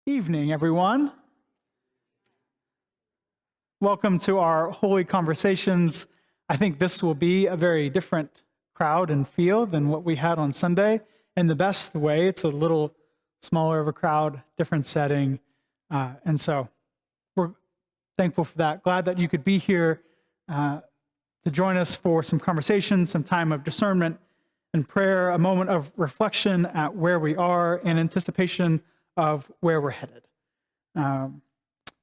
Evening, everyone. Welcome to our Holy Conversations. I think this will be a very different crowd and feel than what we had on Sunday. In the best way, it's a little smaller of a crowd, different setting. And so we're thankful for that. Glad that you could be here to join us for some conversation, some time of discernment and prayer, a moment of reflection at where we are in anticipation of where we're headed.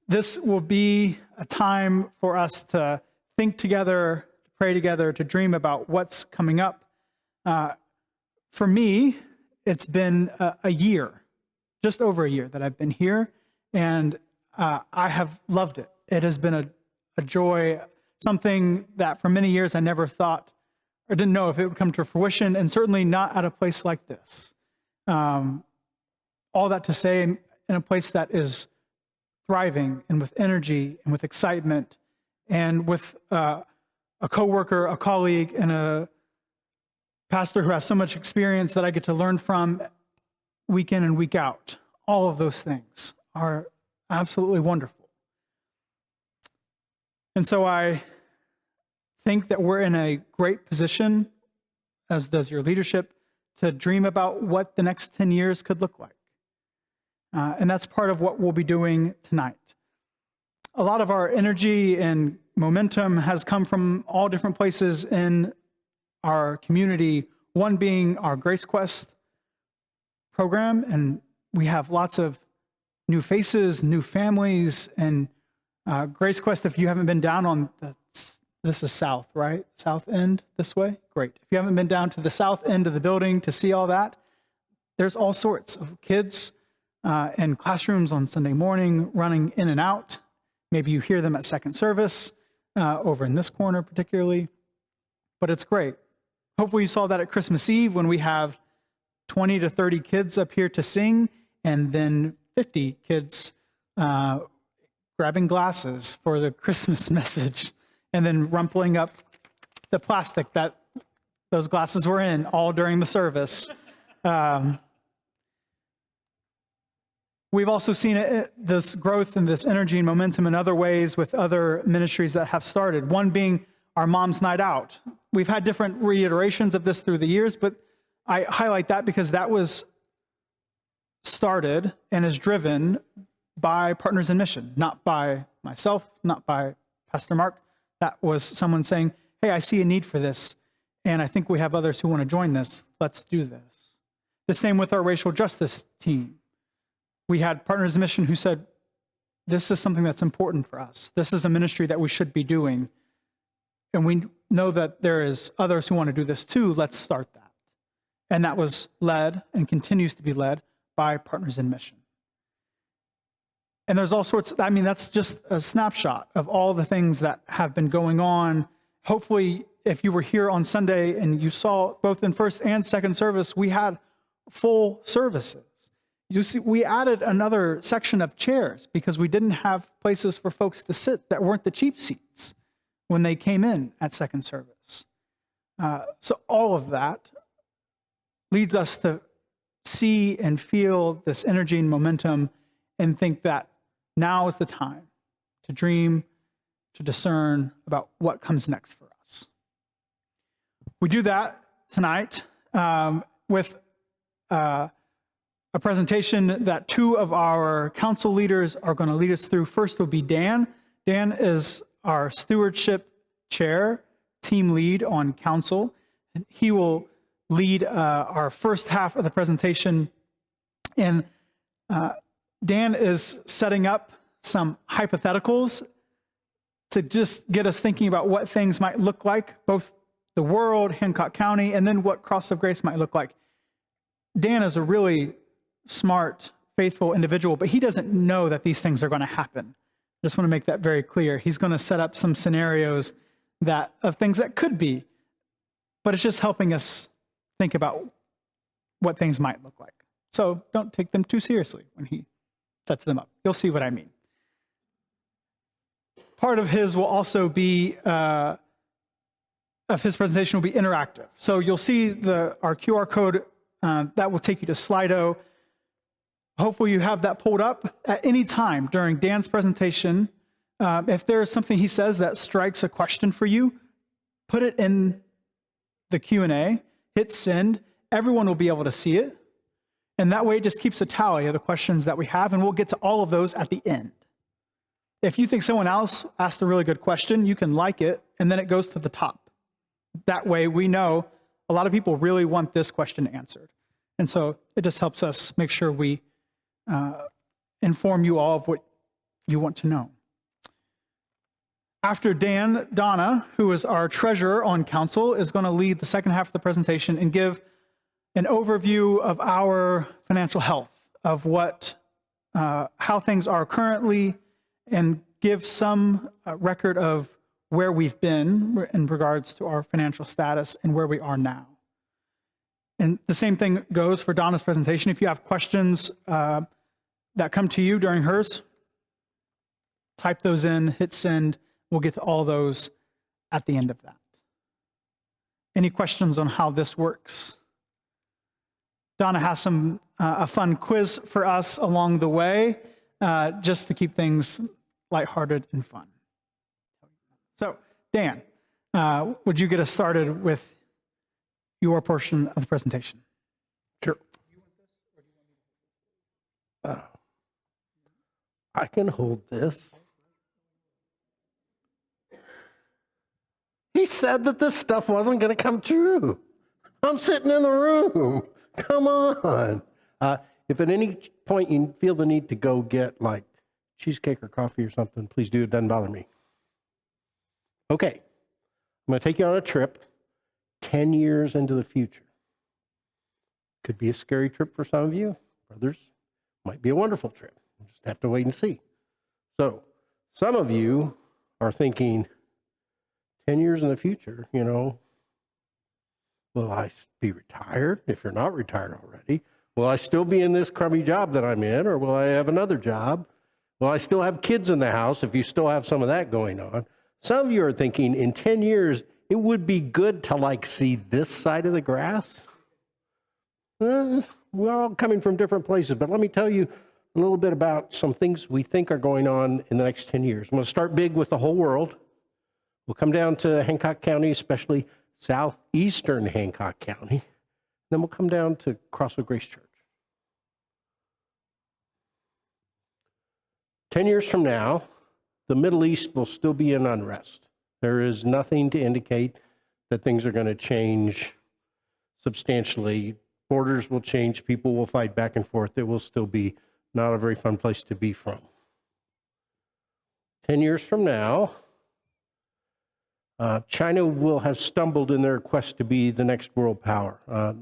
This will be a time for us to think together, to pray together, to dream about what's coming up. For me, it's been a year, just over a year that I've been here, and I have loved it. It has been a joy, something that for many years I never thought or didn't know if it would come to fruition, and certainly not at a place like this. All that to say, in a place that is thriving and with energy and with excitement and with a coworker, a colleague, and a pastor who has so much experience that I get to learn from week in and week out. All of those things are absolutely wonderful. And so I think that we're in a great position, as does your leadership, to dream about what the next 10 years could look like. And that's part of what we'll be doing tonight. A lot of our energy and momentum has come from all different places in our community, one being our Grace Quest program, and we have lots of new faces, new families, and Grace Quest, if you haven't been down on this is south, right? South end this way? Great. If you haven't been down to the south end of the building to see all that, there's all sorts of kids and classrooms on Sunday morning running in and out. Maybe you hear them at second service, over in this corner particularly, but it's great. Hopefully you saw that at Christmas Eve when we have 20 to 30 kids up here to sing, and then 50 kids grabbing glasses for the Christmas message, and then rumpling up the plastic that those glasses were in all during the service. We've also seen this growth and this energy and momentum in other ways with other ministries that have started, one being our Mom's Night Out. We've had different reiterations of this through the years, but I highlight that because that was started and is driven by Partners in Mission, not by myself, not by Pastor Mark. That was someone saying, hey, I see a need for this, and I think we have others who want to join this. Let's do this. The same with our racial justice team. We had Partners in Mission who said, this is something that's important for us. This is a ministry that we should be doing. And we know that there is others who want to do this too. Let's start that. And that was led and continues to be led by Partners in Mission. And there's all sorts, that's just a snapshot of all the things that have been going on. Hopefully, if you were here on Sunday and you saw both in first and second service, we had full services. You see, we added another section of chairs because we didn't have places for folks to sit that weren't the cheap seats when they came in at second service. So all of that leads us to see and feel this energy and momentum and think that now is the time to dream, to discern about what comes next for us. We do that tonight with a presentation that two of our council leaders are going to lead us through. First will be Dan. Dan is our stewardship chair, team lead on council. He will lead our first half of the presentation. And Dan is setting up some hypotheticals to just get us thinking about what things might look like, both the world, Hancock County, and then what Cross of Grace might look like. Dan is a really smart, faithful individual, but he doesn't know that these things are going to happen. Just want to make that very clear. He's going to set up some scenarios of things that could be, but it's just helping us think about what things might look like. So don't take them too seriously when he sets them up. You'll see what I mean. Part of his will also be, of his presentation will be interactive. So you'll see our QR code that will take you to Slido. Hopefully you have that pulled up at any time during Dan's presentation. If there is something he says that strikes a question for you, put it in the Q&A, hit send. Everyone will be able to see it. And that way it just keeps a tally of the questions that we have, and we'll get to all of those at the end. If you think someone else asked a really good question, you can like it, and then it goes to the top. That way we know a lot of people really want this question answered. And so it just helps us make sure we inform you all of what you want to know. After Dan, Donna, who is our treasurer on council, is going to lead the second half of the presentation and give an overview of our financial health, of how things are currently, and give some record of where we've been in regards to our financial status and where we are now. And the same thing goes for Donna's presentation. If you have questions that come to you during hers, type those in, hit send. We'll get to all those at the end of that. Any questions on how this works? Donna has a fun quiz for us along the way, just to keep things lighthearted and fun. So, Dan, would you get us started with your portion of the presentation? Sure. I can hold this. He said that this stuff wasn't going to come true. I'm sitting in the room. Come on. If at any point you feel the need to go get like cheesecake or coffee or something, please do. It doesn't bother me. Okay. I'm going to take you on a trip 10 years into the future. Could be a scary trip for some of you. Others might be a wonderful trip. We'll just have to wait and see. So some of you are thinking, 10 years in the future, will I be retired? If you're not retired already, will I still be in this crummy job that I'm in, or will I have another job? Will I still have kids in the house if you still have some of that going on? Some of you are thinking in 10 years, it would be good to see this side of the grass. We're all coming from different places, but let me tell you a little bit about some things we think are going on in the next 10 years. I'm going to start big with the whole world. We'll come down to Hancock County, especially southeastern Hancock County. Then we'll come down to Crossville Grace Church. 10 years from now, the Middle East will still be in unrest. There is nothing to indicate that things are going to change substantially. Borders will change. People will fight back and forth. It will still be not a very fun place to be from. 10 years from now, China will have stumbled in their quest to be the next world power.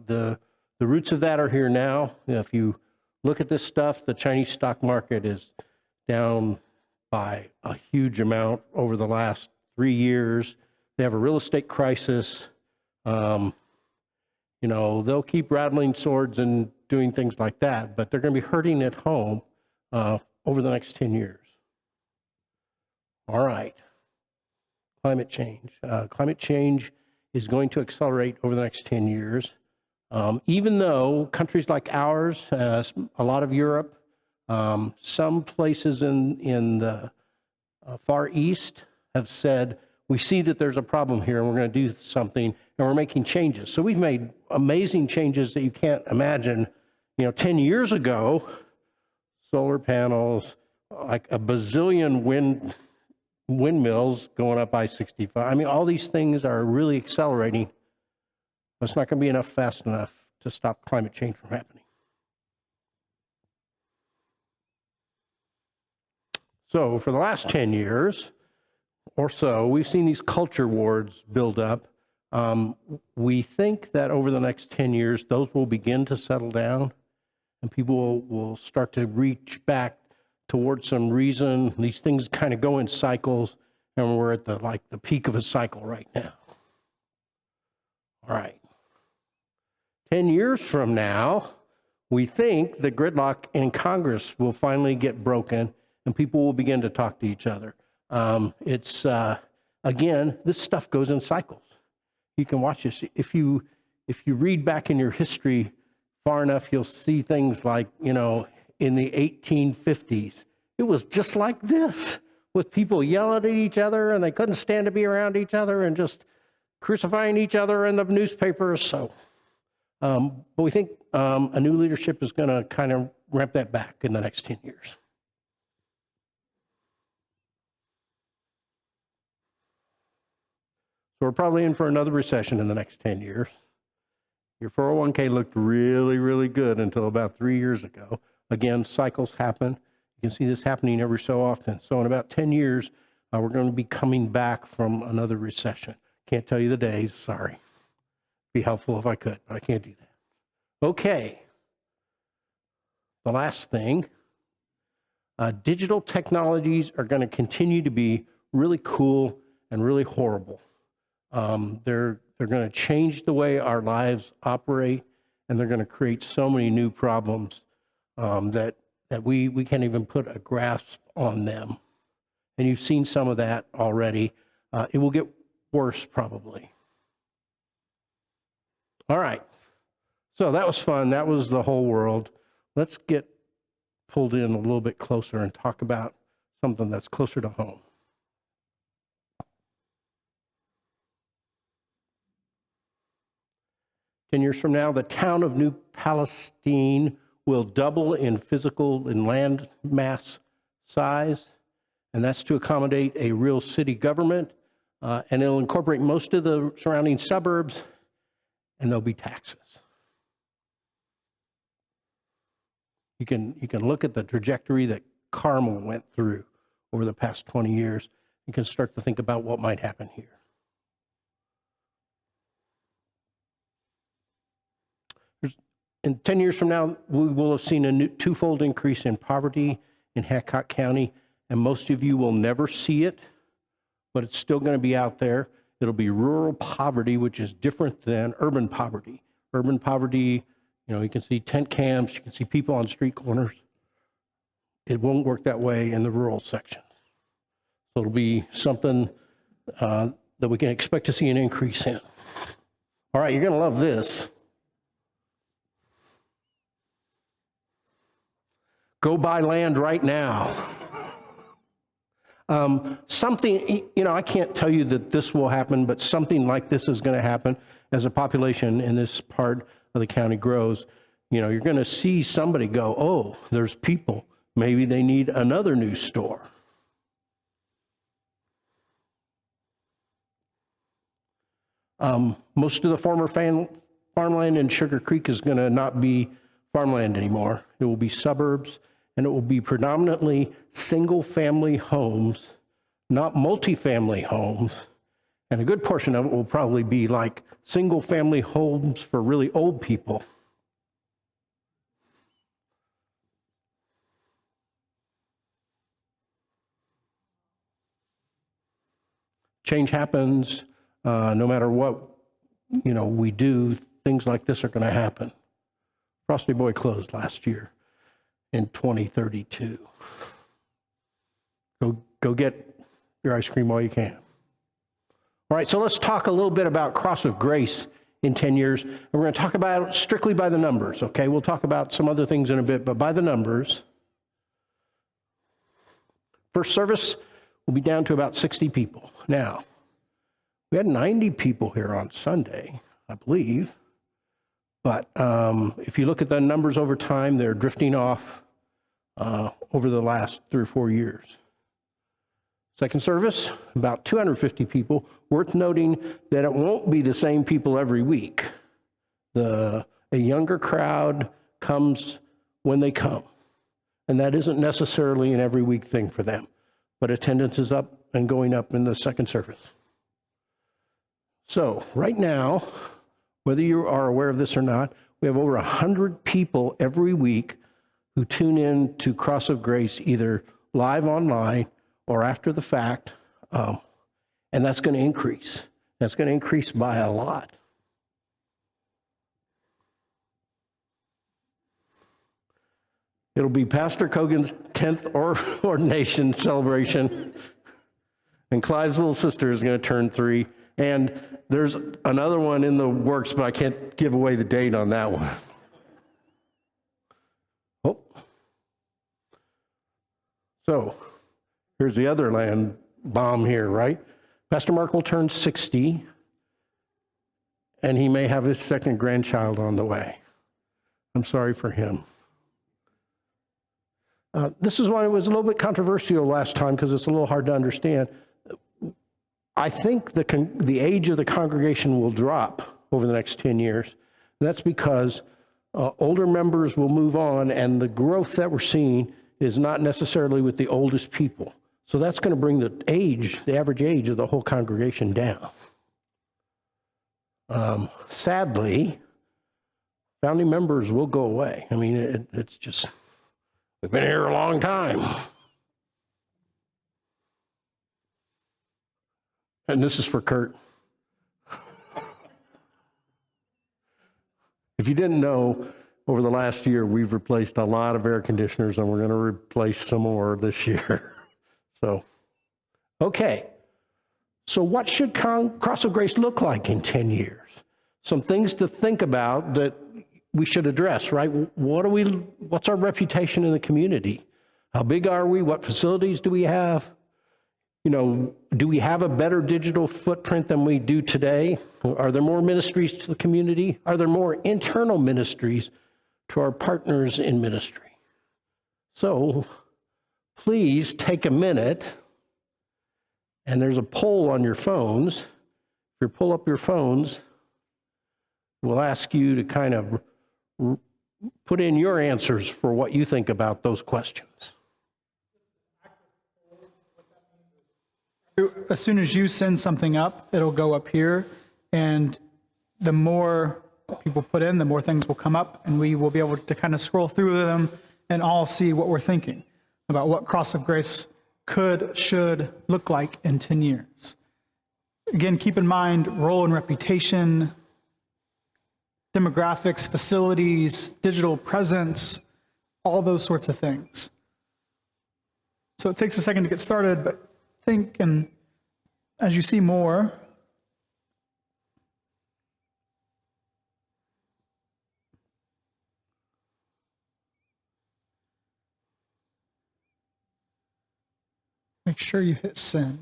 The roots of that are here now. If you look at this stuff, the Chinese stock market is down by a huge amount over the last 3 years. They have a real estate crisis. They'll keep rattling swords and doing things like that, but they're going to be hurting at home over the next 10 years. All right. Climate change. Climate change is going to accelerate over the next 10 years. Even though countries like ours, a lot of Europe, some places in the Far East have said, we see that there's a problem here and we're going to do something, and we're making changes. So we've made amazing changes that you can't imagine. 10 years ago, solar panels, like a bazillion windmills going up I-65. All these things are really accelerating, but it's not going to be fast enough to stop climate change from happening. So for the last 10 years or so, we've seen these culture wars build up. We think that over the next 10 years, those will begin to settle down, and people will start to reach back towards some reason. These things kind of go in cycles, and we're at the peak of a cycle right now. All right. 10 years from now, we think the gridlock in Congress will finally get broken, and people will begin to talk to each other. Again, this stuff goes in cycles. You can watch this. If you read back in your history far enough, you'll see things like, in the 1850s. It was just like this, with people yelling at each other, and they couldn't stand to be around each other, and just crucifying each other in the newspapers. So, but we think a new leadership is going to kind of ramp that back in the next 10 years. So we're probably in for another recession in the next 10 years. Your 401k looked really, really good until about 3 years ago. Again, cycles happen. You can see this happening every so often. So in about 10 years, we're going to be coming back from another recession. Can't tell you the days, sorry. Be helpful if I could, but I can't do that. Okay. The last thing, digital technologies are going to continue to be really cool and really horrible. They're going to change the way our lives operate, and they're going to create so many new problems that we can't even put a grasp on them. And you've seen some of that already. It will get worse probably. All right. So that was fun. That was the whole world. Let's get pulled in a little bit closer and talk about something that's closer to home. "10 years from now, the town of New Palestine will double in physical and land mass size, and that's to accommodate a real city government, and it'll incorporate most of the surrounding suburbs, and there'll be taxes." You can look at the trajectory that Carmel went through over the past 20 years. You can start to think about what might happen here. In 10 years from now, we will have seen a new twofold increase in poverty in Hancock County, and most of you will never see it, but it's still going to be out there. It'll be rural poverty, which is different than urban poverty. Urban poverty, you can see tent camps, you can see people on street corners. It won't work that way in the rural sections. So it'll be something that we can expect to see an increase in. All right, you're going to love this. Go buy land right now. Something, I can't tell you that this will happen, but something like this is going to happen as the population in this part of the county grows. You're going to see somebody go, oh, there's people. Maybe they need another new store. Most of the former farmland in Sugar Creek is going to not be farmland anymore. It will be suburbs. And it will be predominantly single-family homes, not multifamily homes. And a good portion of it will probably be like single-family homes for really old people. Change happens no matter what we do. Things like this are going to happen. Frosty Boy closed last year. In 2032. Go get your ice cream while you can. All right, so let's talk a little bit about Cross of Grace in 10 years. And we're going to talk about it strictly by the numbers, okay? We'll talk about some other things in a bit, but by the numbers. First service will be down to about 60 people. Now, we had 90 people here on Sunday, I believe. But if you look at the numbers over time, they're drifting off over the last 3 or 4 years. Second service, about 250 people. Worth noting that it won't be the same people every week. A younger crowd comes when they come. And that isn't necessarily an every week thing for them. But attendance is up and going up in the second service. So right now, whether you are aware of this or not, we have over 100 people every week who tune in to Cross of Grace, either live online or after the fact, and that's going to increase. That's going to increase by a lot. It'll be Pastor Cogan's 10th ordination celebration, and Clive's little sister is going to turn 3, and there's another one in the works, but I can't give away the date on that one. Oh, So here's the other land bomb here, right? Pastor Mark will turn 60, and he may have his second grandchild on the way. I'm sorry for him. This is why it was a little bit controversial last time, because it's a little hard to understand. I think the age of the congregation will drop over the next 10 years. That's because older members will move on, and the growth that we're seeing is not necessarily with the oldest people. So that's going to bring the average age of the whole congregation down. Sadly, founding members will go away. I mean, it's just, we've been here a long time. And this is for Kurt. If you didn't know, over the last year, we've replaced a lot of air conditioners, and we're going to replace some more this year. So, okay. So what should Cross of Grace look like in 10 years? Some things to think about that we should address, right? What's our reputation in the community? How big are we? What facilities do we have? You know, do we have a better digital footprint than we do today? Are there more ministries to the community? Are there more internal ministries to our partners in ministry? So please take a minute, and there's a poll on your phones. If you pull up your phones, we'll ask you to kind of put in your answers for what you think about those questions. As soon as you send something up, it'll go up here, and the more people put in, the more things will come up, and we will be able to kind of scroll through them and all see what we're thinking about what Cross of Grace should look like in 10 years. Again, keep in mind role and reputation, demographics, facilities, digital presence, all those sorts of things. So it takes a second to get started, but think, and as you see more, make sure you hit send.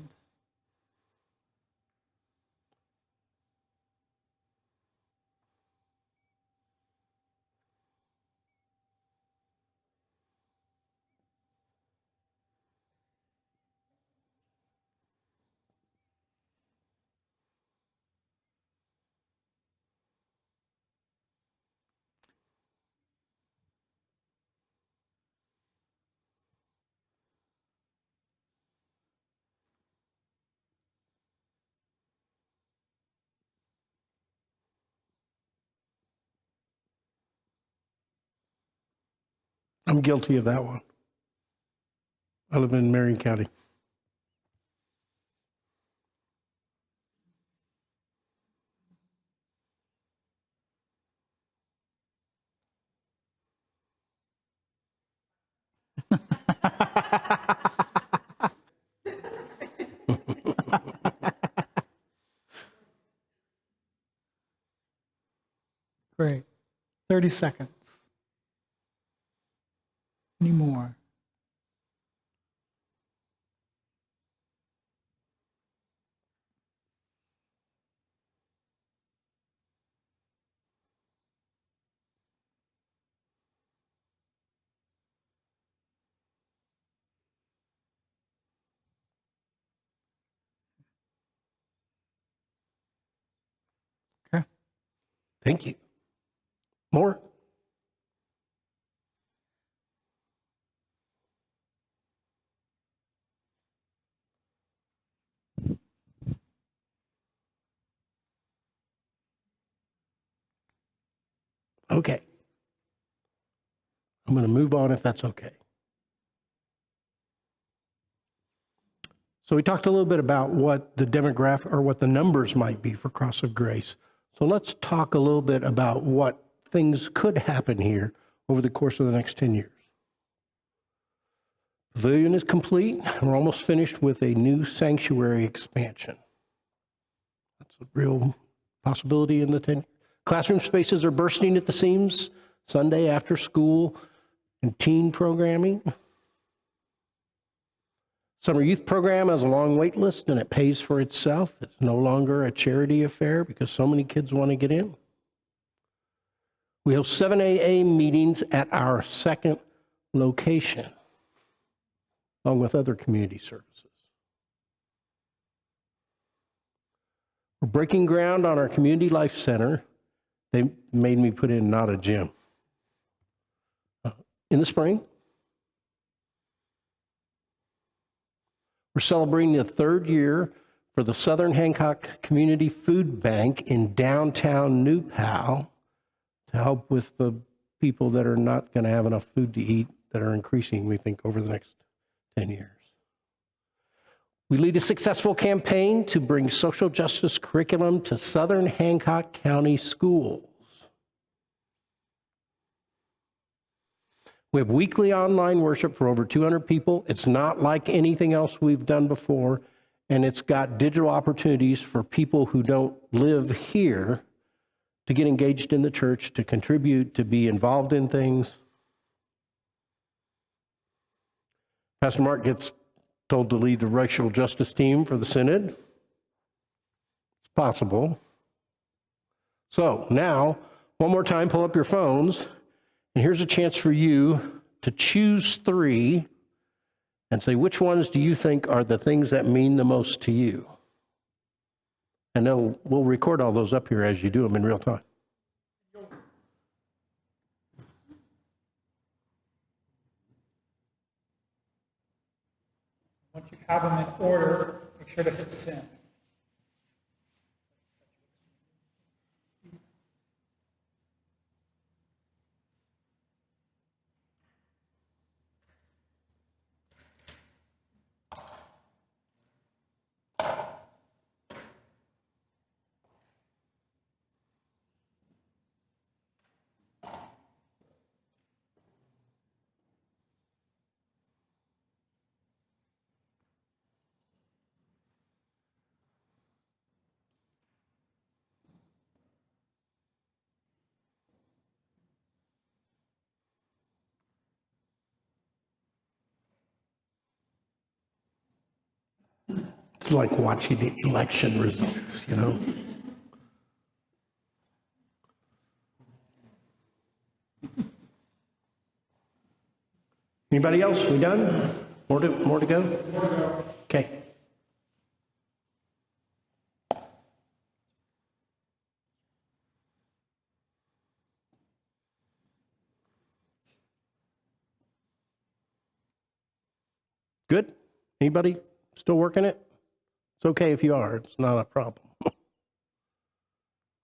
I'm guilty of that one. I live in Marion County. Great. 30 seconds. Any more? Okay. Thank you. More? Okay. I'm going to move on if that's okay. So we talked a little bit about what the demographic or what the numbers might be for Cross of Grace. So let's talk a little bit about what things could happen here over the course of the next 10 years. Pavilion is complete, and we're almost finished with a new sanctuary expansion. That's a real possibility in the 10. Classroom spaces are bursting at the seams, Sunday after school and teen programming. Summer Youth Program has a long wait list and it pays for itself. It's no longer a charity affair because so many kids want to get in. We host 7 AA meetings at our second location, along with other community services. We're breaking ground on our Community Life Center. They made me put in not a gym. In the spring, we're celebrating the 3rd year for the Southern Hancock Community Food Bank in downtown New Pal to help with the people that are not going to have enough food to eat that are increasing, we think, over the next 10 years. We lead a successful campaign to bring social justice curriculum to Southern Hancock County schools. We have weekly online worship for over 200 people. It's not like anything else we've done before, and it's got digital opportunities for people who don't live here to get engaged in the church, to contribute, to be involved in things. Pastor Mark gets told to lead the racial justice team for the synod. It's possible. So now, one more time, pull up your phones. And here's a chance for you to choose 3 and say, which ones do you think are the things that mean the most to you? And we'll record all those up here as you do them in real time. Once you have them in order, make sure to hit send. It's like watching the election results, you know? Anybody else? We done? More to go? Okay. Good? Anybody still working it? It's okay if you are. It's not a problem.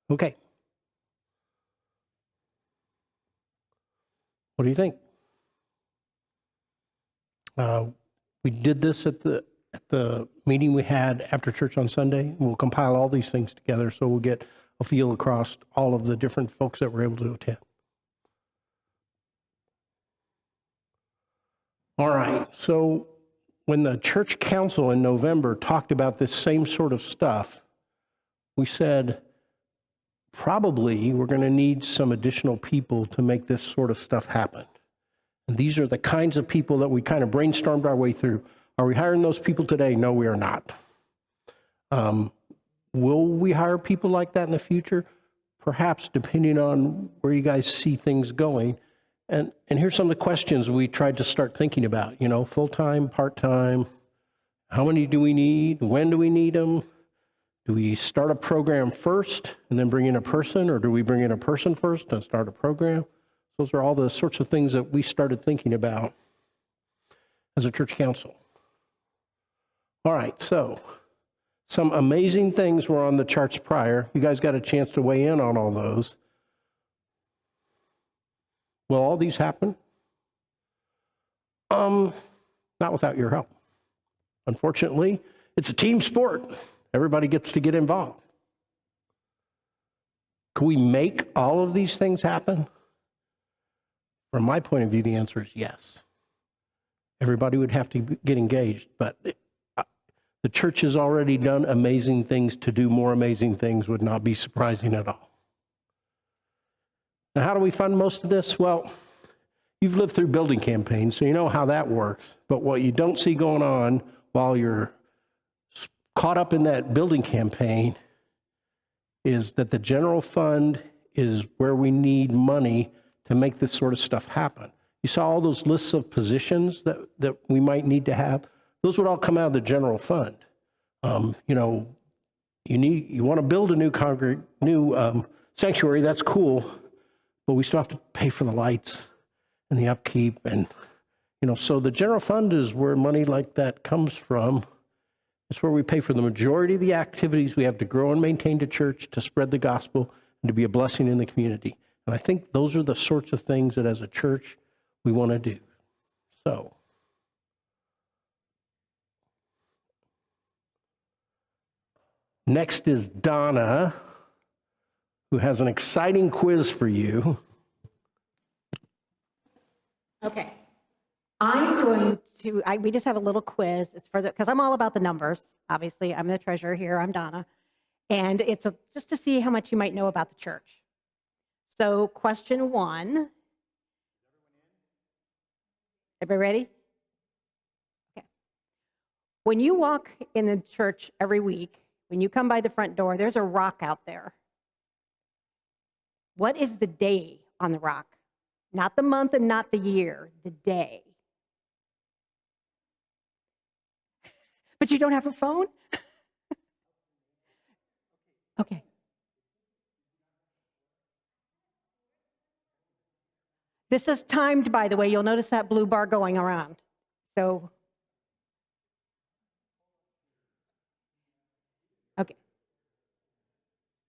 Okay. What do you think? We did this at the meeting we had after church on Sunday. We'll compile all these things together so we'll get a feel across all of the different folks that were able to attend. All right, so when the church council in November talked about this same sort of stuff, we said, probably we're going to need some additional people to make this sort of stuff happen. And these are the kinds of people that we kind of brainstormed our way through. Are we hiring those people today? No, we are not. Will we hire people like that in the future? Perhaps, depending on where you guys see things going. And here's some of the questions we tried to start thinking about. Full-time, part-time, how many do we need? When do we need them? Do we start a program first and then bring in a person, or do we bring in a person first and start a program? Those are all the sorts of things that we started thinking about as a church council. All right, so some amazing things were on the charts prior. You guys got a chance to weigh in on all those. Will all these happen? Not without your help. Unfortunately, it's a team sport. Everybody gets to get involved. Can we make all of these things happen? From my point of view, the answer is yes. Everybody would have to get engaged, but the church has already done amazing things. To do more amazing things would not be surprising at all. And how do we fund most of this? Well, you've lived through building campaigns, so you know how that works. But what you don't see going on while you're caught up in that building campaign is that the general fund is where we need money to make this sort of stuff happen. You saw all those lists of positions that we might need to have. Those would all come out of the general fund. You want to build a new sanctuary. That's cool, but we still have to pay for the lights and the upkeep, and so the general fund is where money like that comes from. It's where we pay for the majority of the activities we have to grow and maintain the church, to spread the gospel, and to be a blessing in the community. And I think those are the sorts of things that as a church we want to do. So, next is Donna, who has an exciting quiz for you. Okay. I'm going to, we just have a little quiz. It's for because I'm all about the numbers. Obviously, I'm the treasurer here. I'm Donna. And it's just to see how much you might know about the church. So question 1. Everybody ready? Okay. When you walk in the church every week, when you come by the front door, there's a rock out there. What is the day on the rock? Not the month and not the year, the day. But you don't have a phone? Okay. This is timed, by the way. You'll notice that blue bar going around. So, okay.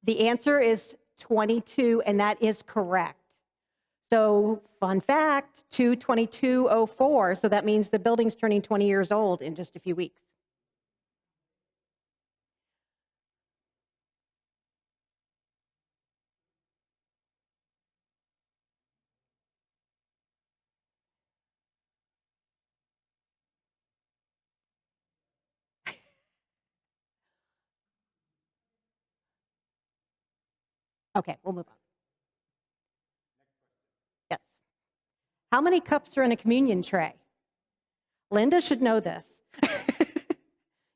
The answer is 22, and that is correct. So, fun fact, 2/22/04. So that means the building's turning 20 years old in just a few weeks. Okay, we'll move on. Yes. How many cups are in a communion tray? Linda should know this.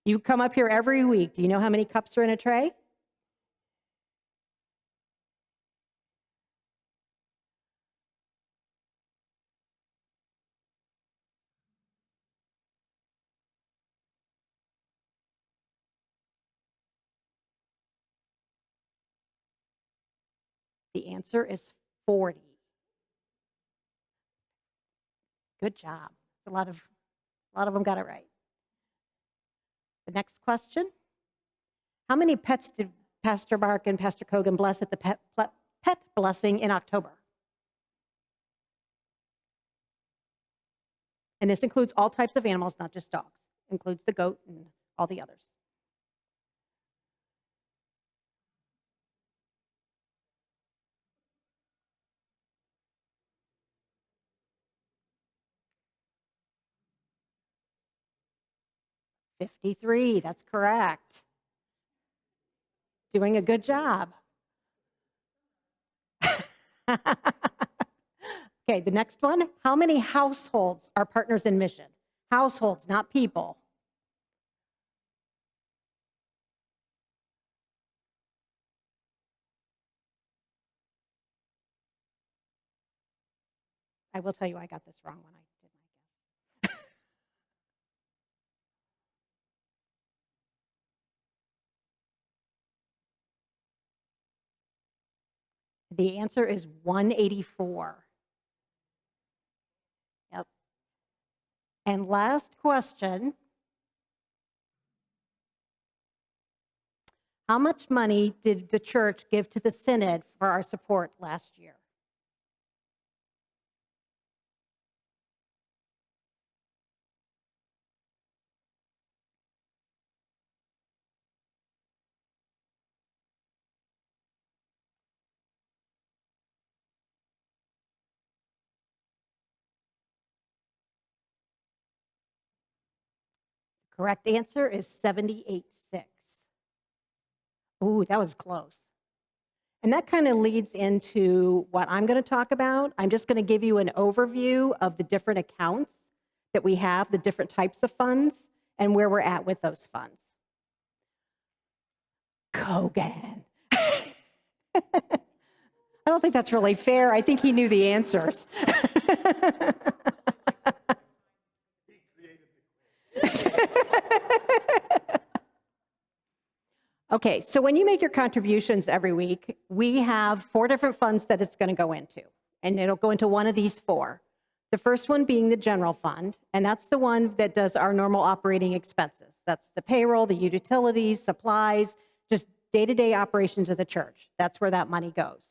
You come up here every week. Do you know how many cups are in a tray? The answer is 40. Good job. A lot of them got it right. The next question. How many pets did Pastor Mark and Pastor Kogan bless at the pet blessing in October? And this includes all types of animals, not just dogs. It includes the goat and all the others. $53, that's correct. Doing a good job. Okay, the next one. How many households are partners in mission? Households, not people. I will tell you I got this wrong when I did my guess. The answer is 184. Yep. And last question. How much money did the church give to the synod for our support last year? Correct answer is 78.6. Ooh, that was close. And that kind of leads into what I'm going to talk about. I'm just going to give you an overview of the different accounts that we have, the different types of funds, and where we're at with those funds. Kogan. I don't think that's really fair. I think he knew the answers. Okay, so when you make your contributions every week, we have 4 different funds that it's going to go into, and it'll go into one of these 4. The first one being the general fund, and that's the one that does our normal operating expenses. That's the payroll, the utilities, supplies, just day-to-day operations of the church. That's where that money goes.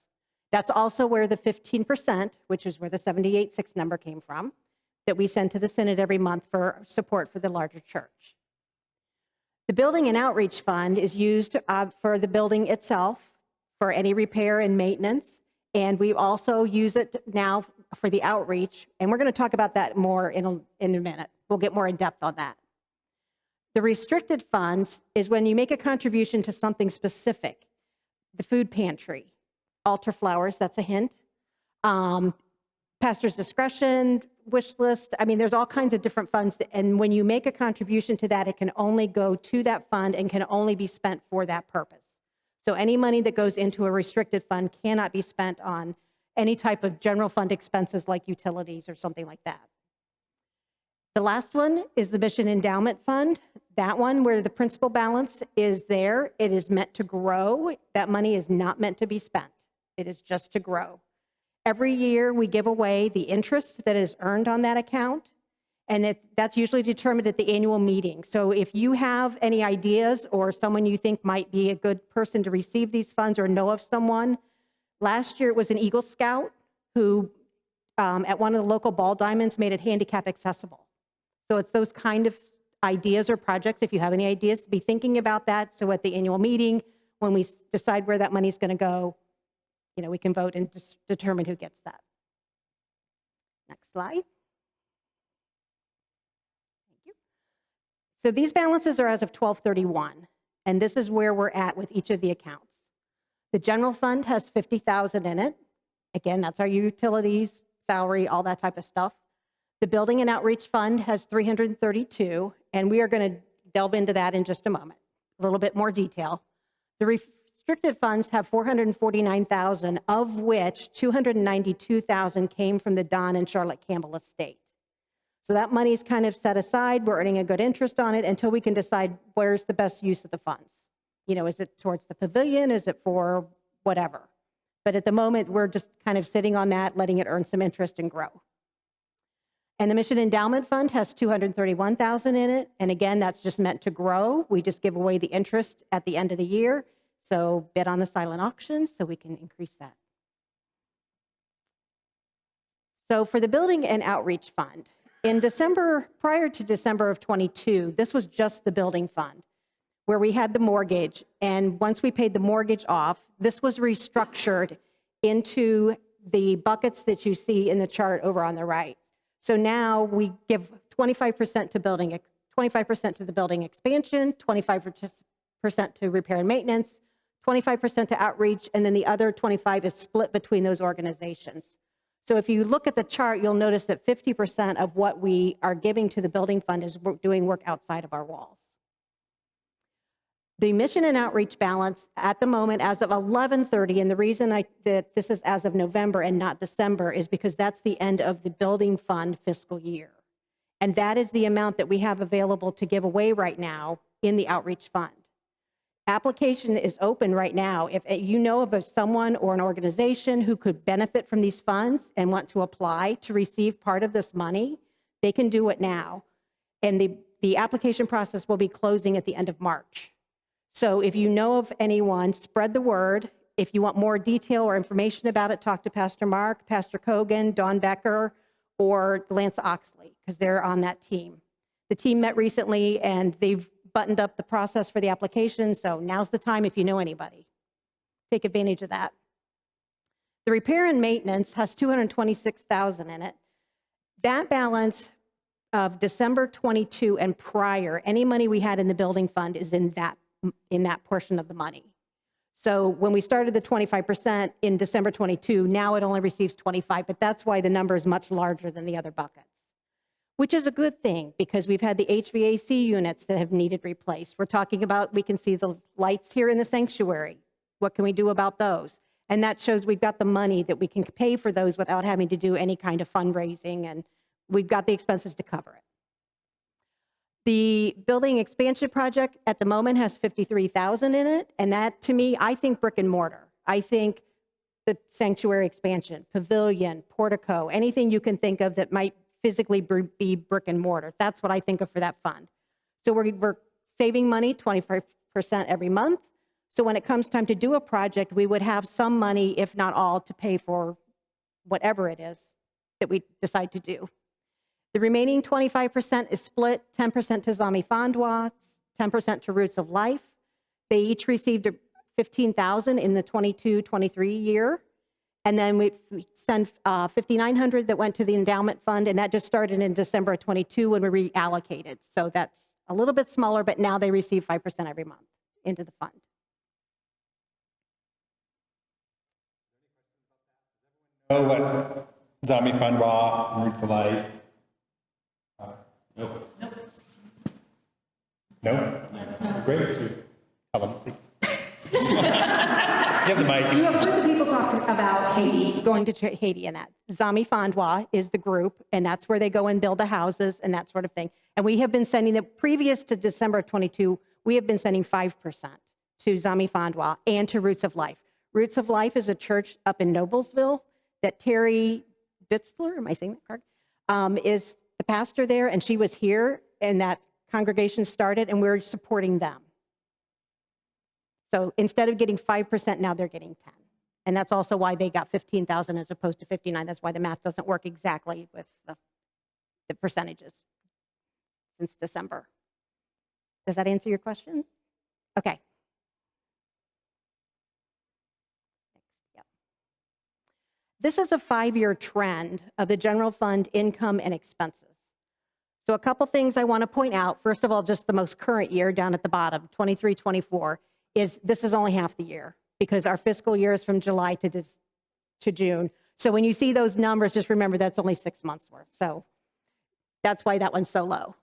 That's also where the 15%, which is where the 78.6 number came from, that we send to the Synod every month for support for the larger church. The Building and Outreach Fund is used for the building itself, for any repair and maintenance, and we also use it now for the outreach, and we're going to talk about that more in a minute. We'll get more in depth on that. The restricted funds is when you make a contribution to something specific, the food pantry, altar flowers, that's a hint, pastor's discretion, wish list. I mean, there's all kinds of different funds. And when you make a contribution to that, it can only go to that fund and can only be spent for that purpose. So any money that goes into a restricted fund cannot be spent on any type of general fund expenses like utilities or something like that. The last one is the Mission Endowment Fund. That one where the principal balance is there, it is meant to grow. That money is not meant to be spent. It is just to grow. Every year, we give away the interest that is earned on that account, and that's usually determined at the annual meeting. So if you have any ideas or someone you think might be a good person to receive these funds or know of someone, last year it was an Eagle Scout who, at one of the local ball diamonds, made it handicap accessible. So it's those kind of ideas or projects. If you have any ideas, be thinking about that. So at the annual meeting, when we decide where that money is going to go, we can vote and just determine who gets that. Next slide. Thank you. So these balances are as of 12/31, and this is where we're at with each of the accounts. The general fund has $50,000 in it. Again, that's our utilities, salary, all that type of stuff. The Building and Outreach Fund has $332, and we are going to delve into that in just a moment, a little bit more detail. The restricted funds have $449,000, of which $292,000 came from the Don and Charlotte Campbell estate. So that money is kind of set aside. We're earning a good interest on it until we can decide where's the best use of the funds. Is it towards the pavilion? Is it for whatever? But at the moment, we're just kind of sitting on that, letting it earn some interest and grow. And the Mission Endowment Fund has $231,000 in it. And again, that's just meant to grow. We just give away the interest at the end of the year. So bid on the silent auction so we can increase that. So for the Building and Outreach Fund, in December, prior to December of 22, this was just the building fund where we had the mortgage. And once we paid the mortgage off, this was restructured into the buckets that you see in the chart over on the right. So now we give 25% to building, 25% to the building expansion, 25% to repair and maintenance, 25% to outreach, and then the other 25 is split between those organizations. So if you look at the chart, you'll notice that 50% of what we are giving to the building fund is doing work outside of our walls. The Mission and Outreach balance at the moment as of 11/30, and the reason that this is as of November and not December is because that's the end of the building fund fiscal year. And that is the amount that we have available to give away right now in the outreach fund. Application is open right now. If you know of someone or an organization who could benefit from these funds and want to apply to receive part of this money, they can do it now. And the application process will be closing at the end of March. So if you know of anyone, spread the word. If you want more detail or information about it, talk to Pastor Mark, Pastor Kogan, Don Becker, or Lance Oxley, because they're on that team. The team met recently, and they've buttoned up the process for the application, so now's the time if you know anybody. Take advantage of that. The repair and maintenance has $226,000 in it. That balance of December 22 and prior, any money we had in the building fund is in that portion of the money. So when we started the 25% in December 22, now it only receives 25, but that's why the number is much larger than the other buckets. which is a good thing because we've had the HVAC units that have needed replaced. We're talking about, we can see the lights here in the sanctuary. What can we do about those? And that shows we've got the money that we can pay for those without having to do any kind of fundraising, and we've got the expenses to cover it. The building expansion project at the moment has $53,000 in it, and that, to me, I think brick and mortar. I think the sanctuary expansion, pavilion, portico, anything you can think of that might physically be brick and mortar. That's what I think of for that fund. So we're saving money, 25% every month. So when it comes time to do a project, we would have some money, if not all, to pay for whatever it is that we decide to do. The remaining 25% is split, 10% to Zami Fandwa, 10% to Roots of Life. They each received $15,000 in the 22-23 year. And then we sent $5,900 that went to the endowment fund, and that just started in December of 22 when we reallocated. So that's a little bit smaller, but now they receive 5% every month into the fund. Know what Zami Fandwa, Roots of Life? Nope. No? Great. Tell them, please. You have the mic. You have heard the people talk about Haiti, going to Haiti and that. Zami Fandwa is the group, and that's where they go and build the houses and that sort of thing. And we have been sending it, previous to December of 22, we have been sending 5% to Zami Fandwa and to Roots of Life. Roots of Life is a church up in Noblesville that Terry Bitzler, am I saying that correct, is the pastor there, and she was here, and that congregation started, and we're supporting them. So instead of getting 5%, now they're getting 10. And that's also why they got 15,000 as opposed to 59. That's why the math doesn't work exactly with the percentages since December. Does that answer your question? Okay. Yep. This is a 5-year trend of the general fund income and expenses. So a couple things I want to point out. First of all, just the most current year down at the bottom, 23-24. This is only half the year because our fiscal year is from July to June. So when you see those numbers, just remember that's only 6 months worth. So that's why that one's so low.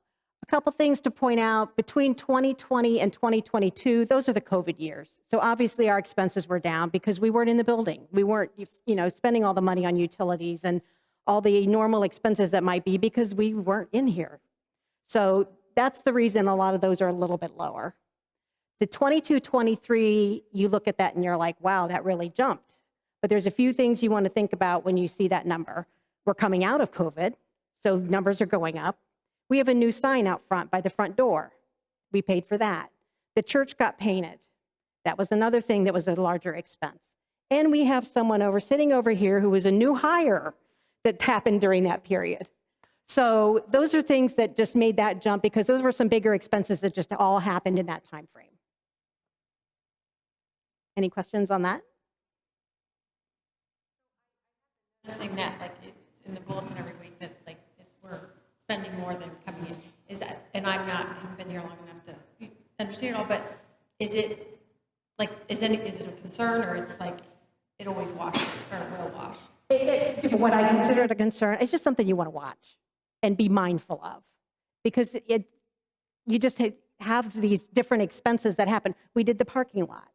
A couple things to point out, between 2020 and 2022, those are the COVID years. So obviously our expenses were down because we weren't in the building. We weren't, spending all the money on utilities and all the normal expenses that might be because we weren't in here. So that's the reason a lot of those are a little bit lower. The 22-23, you look at that and you're like, wow, that really jumped. But there's a few things you want to think about when you see that number. We're coming out of COVID, so numbers are going up. We have a new sign out front by the front door. We paid for that. The church got painted. That was another thing that was a larger expense. And we have someone sitting over here who was a new hire that happened during that period. So those are things that just made that jump because those were some bigger expenses that just all happened in that time frame. Any questions on that? Noticing that, in the bulletin every week, that we're spending more than coming in. Is that? And haven't been here long enough to understand it all. But is it is it a concern, or it's it always washes, or it will wash? What I consider it a concern, it's just something you want to watch and be mindful of, because you just have these different expenses that happen. We did the parking lot.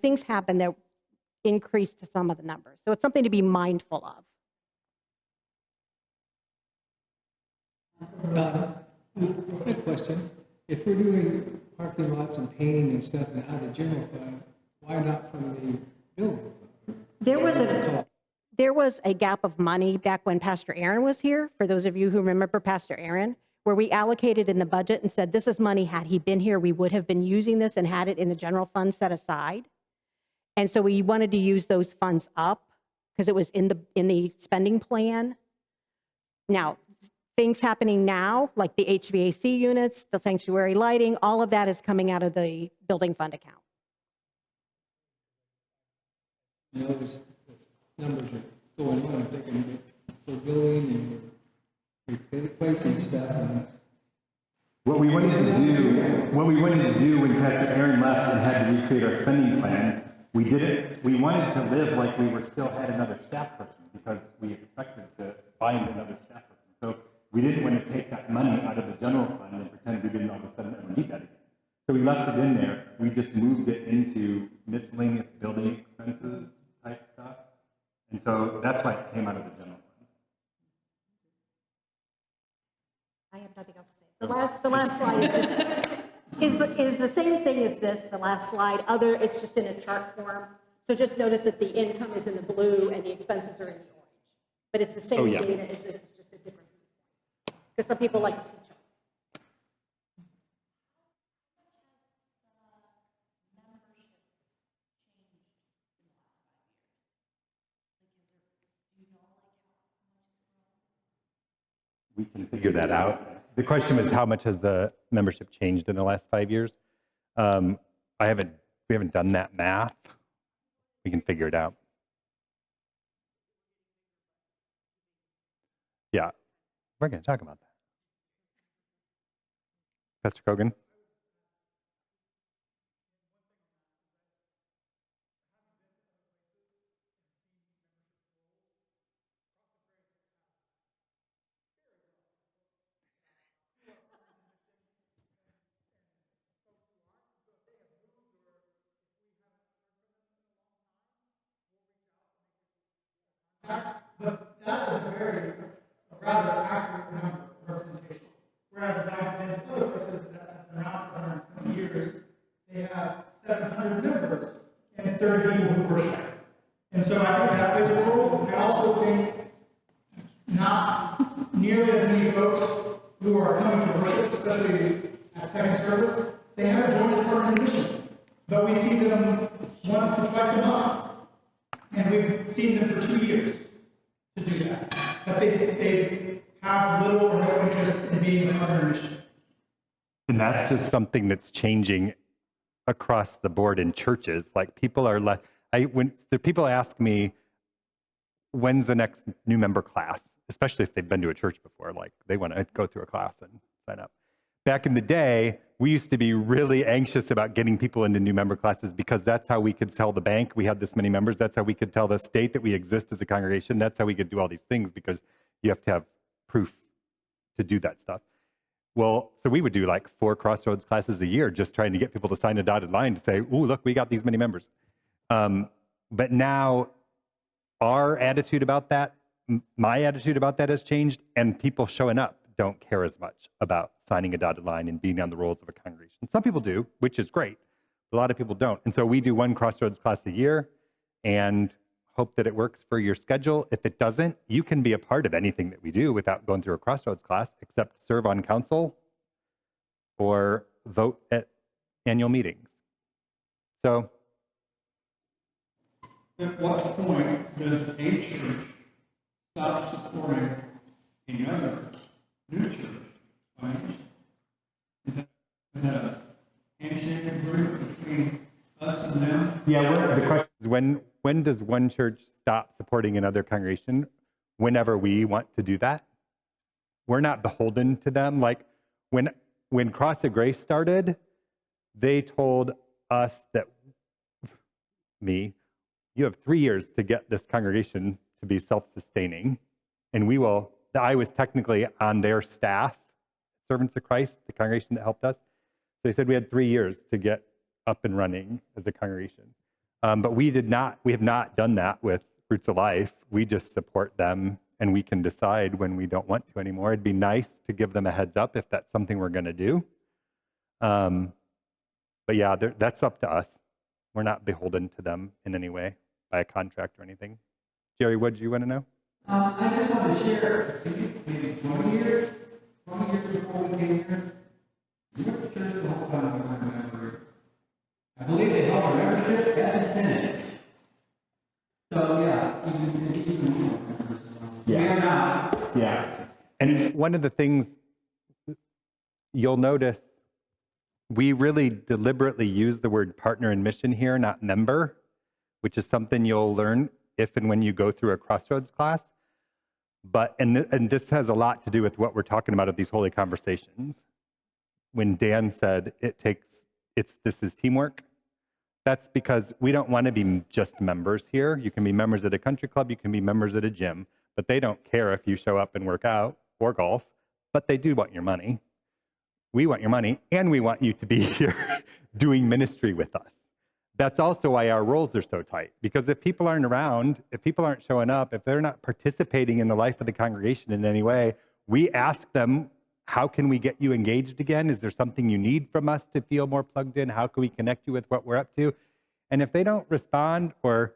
Things happen that increase to some of the numbers. So it's something to be mindful of. Quick question. If we're doing parking lots and painting and stuff out of the general fund, why not from the building fund? There was a gap of money back when Pastor Aaron was here, for those of you who remember Pastor Aaron, where we allocated in the budget and said, this is money, had he been here, we would have been using this and had it in the general fund set aside. And so we wanted to use those funds up because it was in the spending plan. Now, things happening now, like the HVAC units, the sanctuary lighting, all of that is coming out of the building fund account. Those numbers are going on, if they can for building and replacing stuff. And What we wanted to do when Pastor Aaron left and had to recreate our spending plans, we did it. We wanted to live like we still had another staff person because we expected to find another staff person. So we didn't want to take that money out of the general fund and pretend we didn't all of a sudden ever need that again. So we left it in there. We just moved it into miscellaneous building expenses type stuff. And so that's why it came out of the general fund. I have nothing else to say. The last slide is the same thing as this, the last slide, it's just in a chart form. So just notice that the income is in the blue and the expenses are in the orange. But it's the same yeah. data as this, it's just a different, because some people like to see charts. We can figure that out. The question was, how much has the membership changed in the last 5 years? We haven't done that math. We can figure it out. Yeah, we're going to talk about that. Pastor Kogan? But that is a rather accurate number of representation. Whereas back in other places that have been around for 120 years, they have 700 members and 30 people who worship. And so I think that plays a role. I also think not nearly as many folks who are coming to worship, especially at second service, they haven't joined as partners in mission. But we see them once to twice a month. And we've seen them for 2 years to do that. But they have little or no interest in being a partner in mission. And that's just something that's changing across the board in churches. Like people are when the people ask me, when's the next new member class? Especially if they've been to a church before, like they want to go through a class and sign up. Back in the day, we used to be really anxious about getting people into new member classes because that's how we could tell the bank we had this many members. That's how we could tell the state that we exist as a congregation. That's how we could do all these things because you have to have proof to do that stuff. Well, so we would do like 4 Crossroads classes a year just trying to get people to sign a dotted line to say, "Ooh, look, we got these many members." But now our attitude about that, my attitude about that has changed, and people showing up don't care as much about signing a dotted line and being on the rolls of a congregation. Some people do, which is great. A lot of people don't. And so we do 1 Crossroads class a year and hope that it works for your schedule. If it doesn't, you can be a part of anything that we do without going through a Crossroads class, except serve on council or vote at annual meetings. So At what point does a church stop supporting another new church financially? Is that a handshake agreement between us and them? yeah, the question is when does one church stop supporting another congregation? Whenever we want to do that. We're not beholden to them. Like when Cross of Grace started, they told us that, you have 3 years to get this congregation to be self-sustaining, and I was technically on their staff, Servants of Christ, the congregation that helped us. So they said we had 3 years to get up and running as a congregation. But we have not done that with Roots of Life. We just support them, and we can decide when we don't want to anymore. It'd be nice to give them a heads up if that's something we're going to do. But yeah, that's up to us. We're not beholden to them in any way by a contract or anything. Jerry, what did you want to know? I just want to share, maybe 20 years before we came here, we went to church the whole time we were members. I believe they held a membership at the Senate. So, yeah, even we don't members. We are not. Yeah. And one of the things you'll notice, we really deliberately use the word partner in mission here, not member, which is something you'll learn if and when you go through a Crossroads class. But, and this has a lot to do with what we're talking about at these holy conversations. When Dan said this is teamwork, that's because we don't want to be just members here. You can be members at a country club, you can be members at a gym, but they don't care if you show up and work out or golf but they do want your money. We want your money, and we want you to be here doing ministry with us. That's also why our roles are so tight, because if people aren't around, if people aren't showing up, if they're not participating in the life of the congregation in any way, we ask them, how can we get you engaged again? Is there something you need from us to feel more plugged in? How can we connect you with what we're up to? And if they don't respond or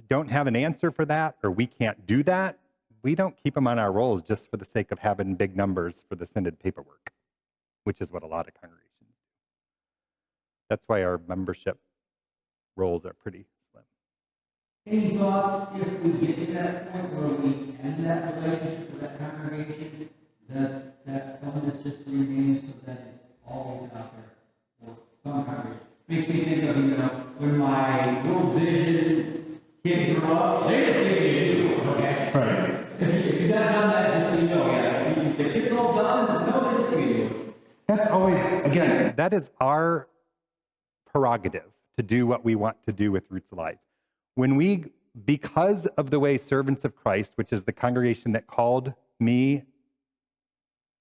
don't have an answer for that, or we can't do that, we don't keep them on our rolls just for the sake of having big numbers for the synod paperwork, which is what a lot of congregations do. That's why our membership roles are pretty slim. Any thoughts if we get to that point where we end that relationship with that congregation, that fund is just remains so that it's always out there for some congregation? Makes me think of, when my World Vision kids grew up, they just gave me a new one, okay? Right. If you've not done that, just so you know, if it's all done, no, they just gave me a new one. That's always, again, that is our prerogative to do what we want to do with Roots Alive. When we, because of the way Servants of Christ, which is the congregation that called me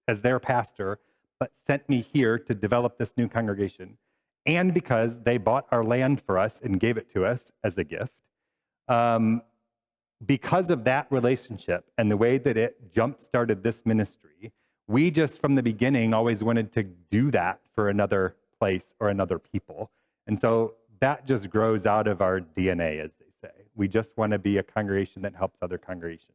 as their pastor, but sent me here to develop this new congregation, and because they bought our land for us and gave it to us as a gift, because of that relationship and the way that it jump-started this ministry, we just from the beginning always wanted to do that for another place or another people. And so that just grows out of our DNA, as they say. We just want to be a congregation that helps other congregations.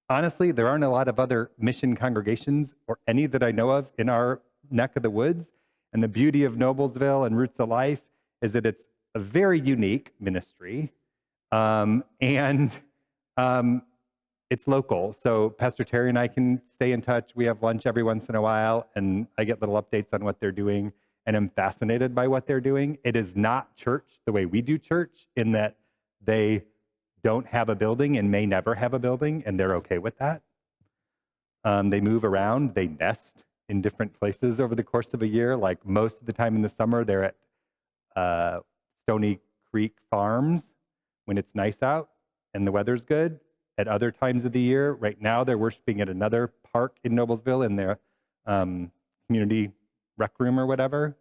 Honestly, there aren't a lot of other mission congregations, or any that I know of, in our neck of the woods. And the beauty of Noblesville and Roots of Life is that it's a very unique ministry, and it's local. So Pastor Terry and I can stay in touch. We have lunch every once in a while, and I get little updates on what they're doing, and I'm fascinated by what they're doing. It is not church the way we do church, in that they don't have a building and may never have a building, and they're okay with that. They move around, they nest in different places over the course of a year. Like most of the time in the summer, they're at Stony Creek Farms when it's nice out and the weather's good. At other times of the year, right now, they're worshiping at another park in Noblesville in their community rec room or whatever.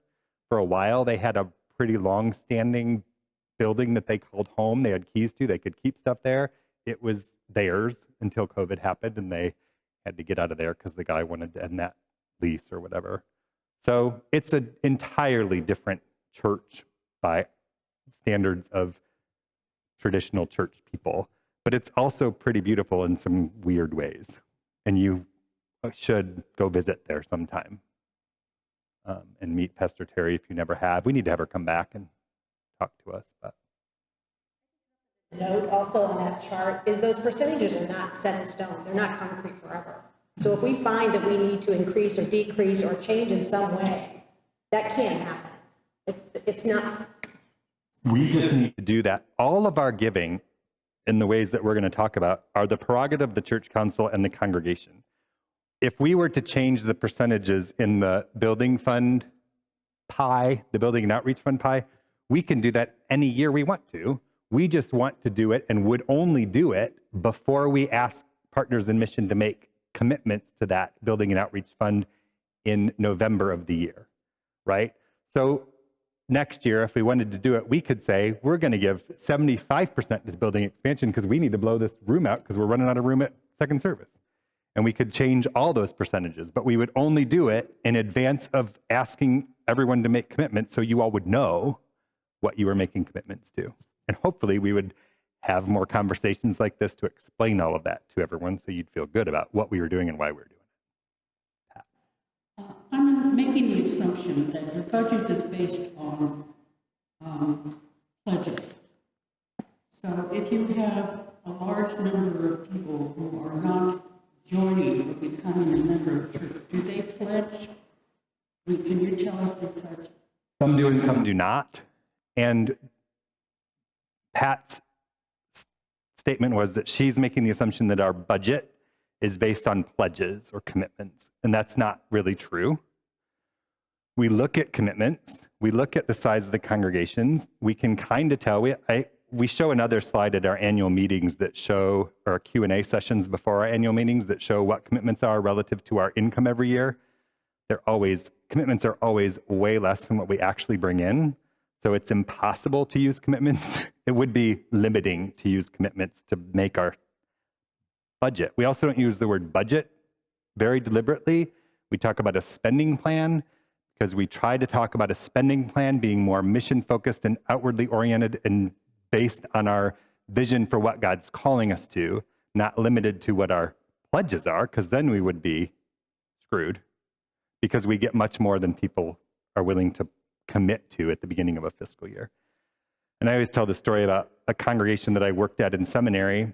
For a while, they had a pretty long-standing building that they called home. They had keys to. They could keep stuff there. It was theirs until COVID happened, and they had to get out of there because the guy wanted to end that lease or whatever. So it's an entirely different church by standards of traditional church people, but it's also pretty beautiful in some weird ways. And you should go visit there sometime and meet Pastor Terry if you never have. We need to have her come back and talk to us. But Note also on that chart is those percentages are not set in stone. They're not concrete forever. So if we find that we need to increase or decrease or change in some way, that can happen. It's not. we just need to do that. All of our giving in the ways that we're going to talk about are the prerogative of the church council and the congregation. If we were to change the percentages in the building fund pie, the building and outreach fund pie, we can do that any year we want to. We just want to do it and would only do it before we ask Partners in Mission to make commitments to that building and outreach fund in November of the year, right? So next year, if we wanted to do it, we could say, we're going to give 75% to building expansion because we need to blow this room out because we're running out of room at second service. And we could change all those percentages, but we would only do it in advance of asking everyone to make commitments so you all would know what you were making commitments to. And hopefully we would have more conversations like this to explain all of that to everyone so you'd feel good about what we were doing and why we were doing it. I'm making the assumption that your budget is based on pledges. So if you have a large number of people who are not joining or becoming a member of church, do they pledge? Can you tell if they pledge? Some do and some do not. And Pat's statement was that she's making the assumption that our budget is based on pledges or commitments, and that's not really true. We look at commitments, we look at the size of the congregations, we can kind of tell, we show another slide at our annual meetings that show, or Q&A sessions before our annual meetings that show what commitments are relative to our income every year. Commitments are always way less than what we actually bring in. So it's impossible to use commitments. It would be limiting to use commitments to make our budget. We also don't use the word budget very deliberately. We talk about a spending plan because we try to talk about a spending plan being more mission focused and outwardly oriented and based on our vision for what God's calling us to, not limited to what our pledges are, because then we would be screwed because we get much more than people are willing to commit to at the beginning of a fiscal year. And I always tell the story about a congregation that I worked at in seminary.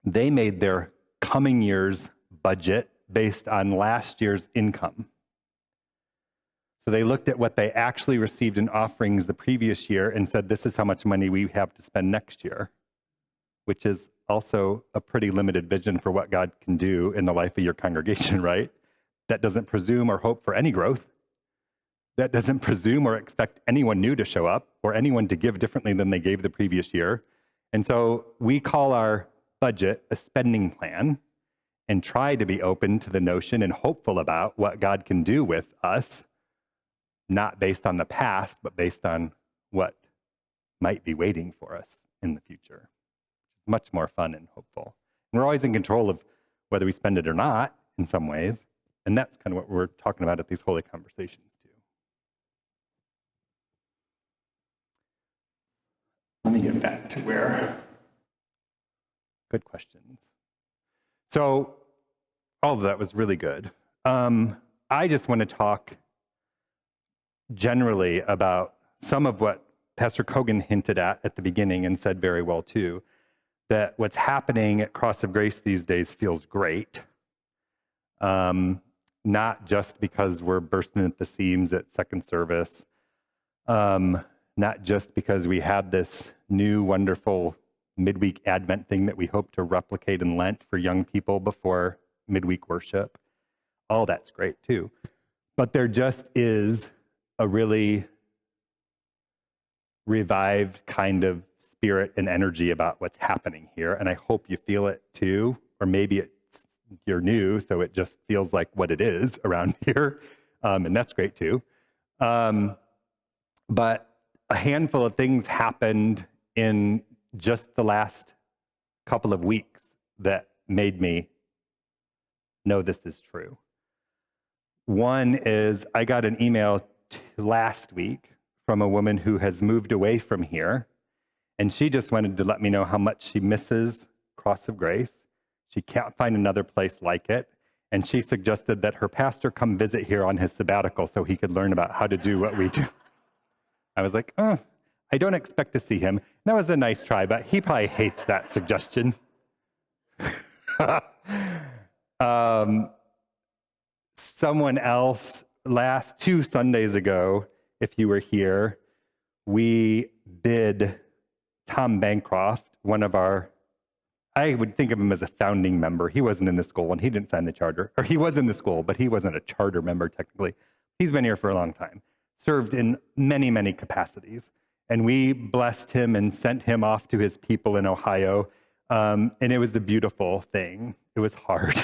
They made their coming year's budget based on last year's income. So they looked at what they actually received in offerings the previous year and said, this is how much money we have to spend next year, which is also a pretty limited vision for what God can do in the life of your congregation, right? That doesn't presume or hope for any growth. That doesn't presume or expect anyone new to show up or anyone to give differently than they gave the previous year. And so we call our budget a spending plan and try to be open to the notion and hopeful about what God can do with us, not based on the past, but based on what might be waiting for us in the future. Much more fun and hopeful. And we're always in control of whether we spend it or not in some ways. And that's kind of what we're talking about at these holy conversations too. Let me get back to where. Good questions. So all of that was really good. I just want to talk generally about some of what Pastor Kogan hinted at the beginning and said very well too, that what's happening at Cross of Grace these days feels great. Not just because we're bursting at the seams at second service, not just because we have this new wonderful midweek Advent thing that we hope to replicate in Lent for young people before midweek worship. All that's great too. But there just is a really revived kind of spirit and energy about what's happening here. And I hope you feel it too, or maybe you're new, so it just feels like what it is around here. And that's great too. But a handful of things happened in just the last couple of weeks that made me know this is true. One is I got an email last week from a woman who has moved away from here, and she just wanted to let me know how much she misses Cross of Grace. She can't find another place like it, and she suggested that her pastor come visit here on his sabbatical so he could learn about how to do what we do. I was like, I don't expect to see him. That was a nice try, but he probably hates that suggestion. Someone else, last 2 Sundays ago, if you were here, we bid Tom Bancroft, one of our, I would think of him as a founding member. He wasn't in the school and he didn't sign the charter. Or he was in the school, but he wasn't a charter member technically. He's been here for a long time, served in many, many capacities. And we blessed him and sent him off to his people in Ohio. And it was a beautiful thing. It was hard.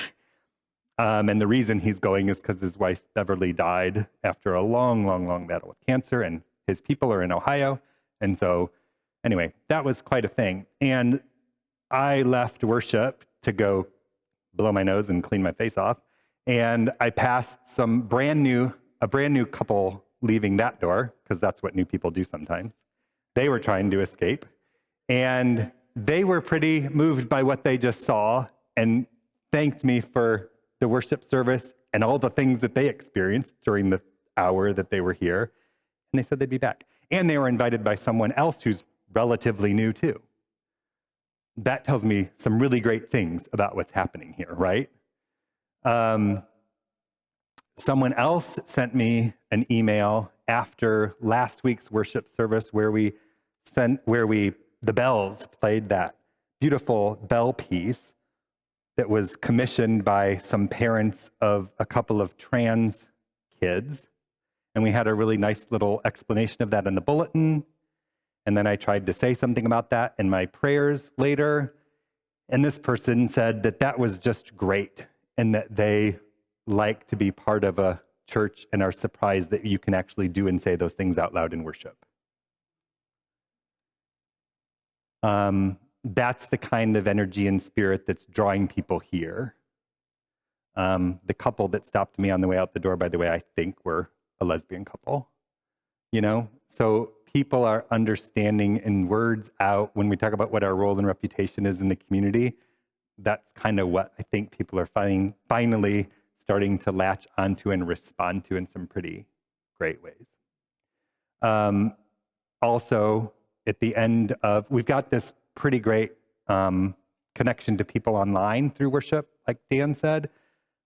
And the reason he's going is because his wife Beverly died after a long, long, long battle with cancer, and his people are in Ohio. And so anyway, that was quite a thing. And I left worship to go blow my nose and clean my face off. And I passed a brand new couple leaving that door, because that's what new people do sometimes. They were trying to escape. And they were pretty moved by what they just saw and thanked me for the worship service and all the things that they experienced during the hour that they were here. And they said they'd be back. And they were invited by someone else who's relatively new too. That tells me some really great things about what's happening here, right? Someone else sent me an email after last week's worship service where the bells played that beautiful bell piece that was commissioned by some parents of a couple of trans kids. And we had a really nice little explanation of that in the bulletin. And then I tried to say something about that in my prayers later. And this person said that that was just great and that they like to be part of a church and are surprised that you can actually do and say those things out loud in worship. That's the kind of energy and spirit that's drawing people here. The couple that stopped me on the way out the door, by the way, I think were a lesbian couple. You know, so people are understanding and words out when we talk about what our role and reputation is in the community. That's kind of what I think people are finally starting to latch onto and respond to in some pretty great ways. Also, at the end of, we've got this pretty great connection to people online through worship, like Dan said.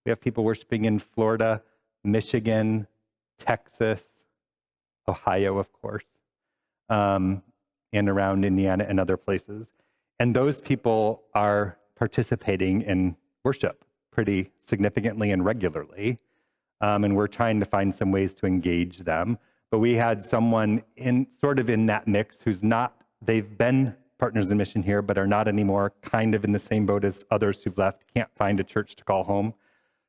We have people worshiping in Florida, Michigan, Texas, Ohio, of course, and around Indiana and other places. And those people are participating in worship pretty significantly and regularly. And we're trying to find some ways to engage them. But we had someone in that mix who's not, they've been partners in mission here, but are not anymore, kind of in the same boat as others who've left, can't find a church to call home.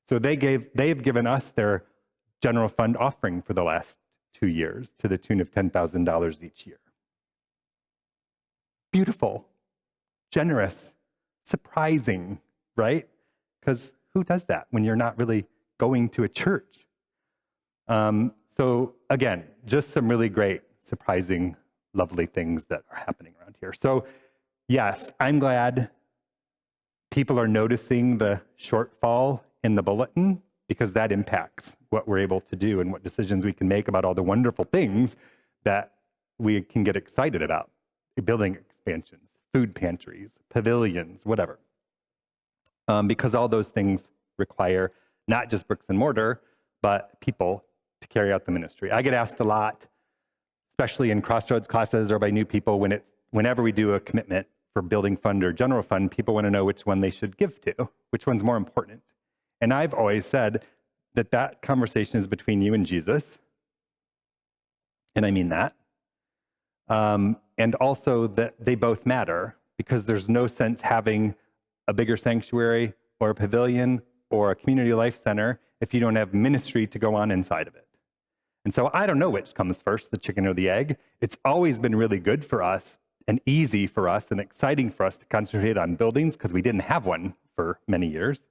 So they've given us their general fund offering for the last 2 years to the tune of $10,000 each year. Beautiful, generous, surprising, right? Because who does that when you're not really going to a church? So again, just some really great, surprising, lovely things that are happening around here. So yes, I'm glad people are noticing the shortfall in the bulletin, because that impacts what we're able to do and what decisions we can make about all the wonderful things that we can get excited about. Building expansions, food pantries, pavilions, whatever. Because all those things require not just bricks and mortar, but people to carry out the ministry. I get asked a lot, especially in Crossroads classes or by new people, whenever we do a commitment for building fund or general fund, people want to know which one they should give to, which one's more important. And I've always said that conversation is between you and Jesus. And I mean that. And also that they both matter, because there's no sense having a bigger sanctuary or a pavilion or a community life center if you don't have ministry to go on inside of it. And so I don't know which comes first, the chicken or the egg. It's always been really good for us and easy for us and exciting for us to concentrate on buildings, because we didn't have one for many years.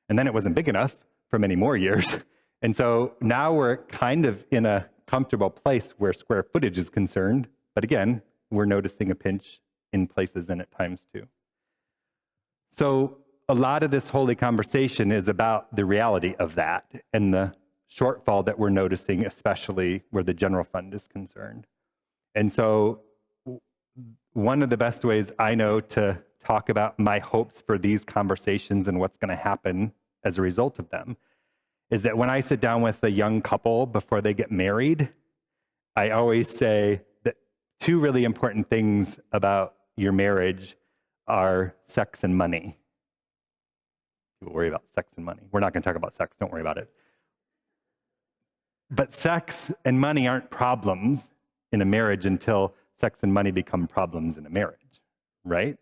And then it wasn't big enough for many more years. And so now we're kind of in a comfortable place where square footage is concerned. But again, we're noticing a pinch in places and at times too. So a lot of this holy conversation is about the reality of that and the shortfall that we're noticing, especially where the general fund is concerned. And so one of the best ways I know to talk about my hopes for these conversations and what's going to happen as a result of them is that when I sit down with a young couple before they get married, I always say that 2 really important things about your marriage are sex and money. People worry about sex and money. We're not going to talk about sex, don't worry about it. But sex and money aren't problems in a marriage until sex and money become problems in a marriage, right?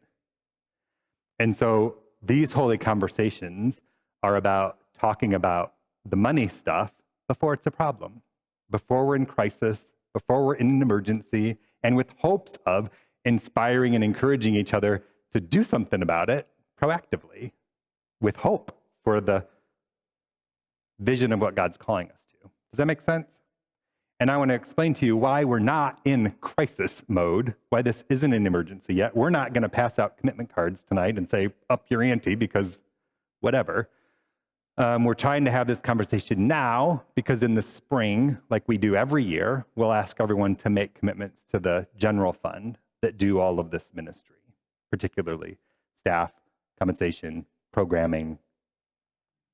And so these holy conversations are about talking about the money stuff before it's a problem, before we're in crisis, before we're in an emergency, and with hopes of inspiring and encouraging each other to do something about it proactively, with hope for the vision of what God's calling us to. Does that make sense? And I want to explain to you why we're not in crisis mode, why this isn't an emergency yet. We're not going to pass out commitment cards tonight and say, up your ante, because whatever. We're trying to have this conversation now, because in the spring, like we do every year, we'll ask everyone to make commitments to the general fund that do all of this ministry, particularly staff, compensation, programming,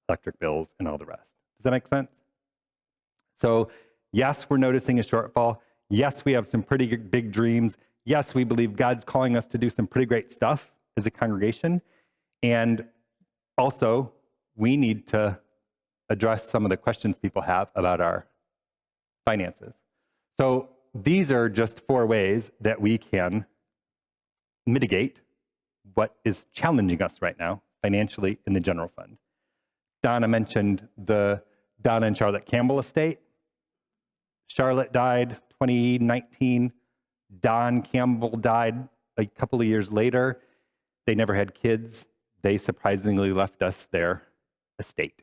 electric bills, and all the rest. Does that make sense? So yes, we're noticing a shortfall. Yes, we have some pretty big dreams. Yes, we believe God's calling us to do some pretty great stuff as a congregation. And also, we need to address some of the questions people have about our finances. So these are just 4 ways that we can mitigate what is challenging us right now financially in the general fund. Donna mentioned the Donna and Charlotte Campbell estate. Charlotte died 2019. Don Campbell died a couple of years later. They never had kids. They surprisingly left us their estate,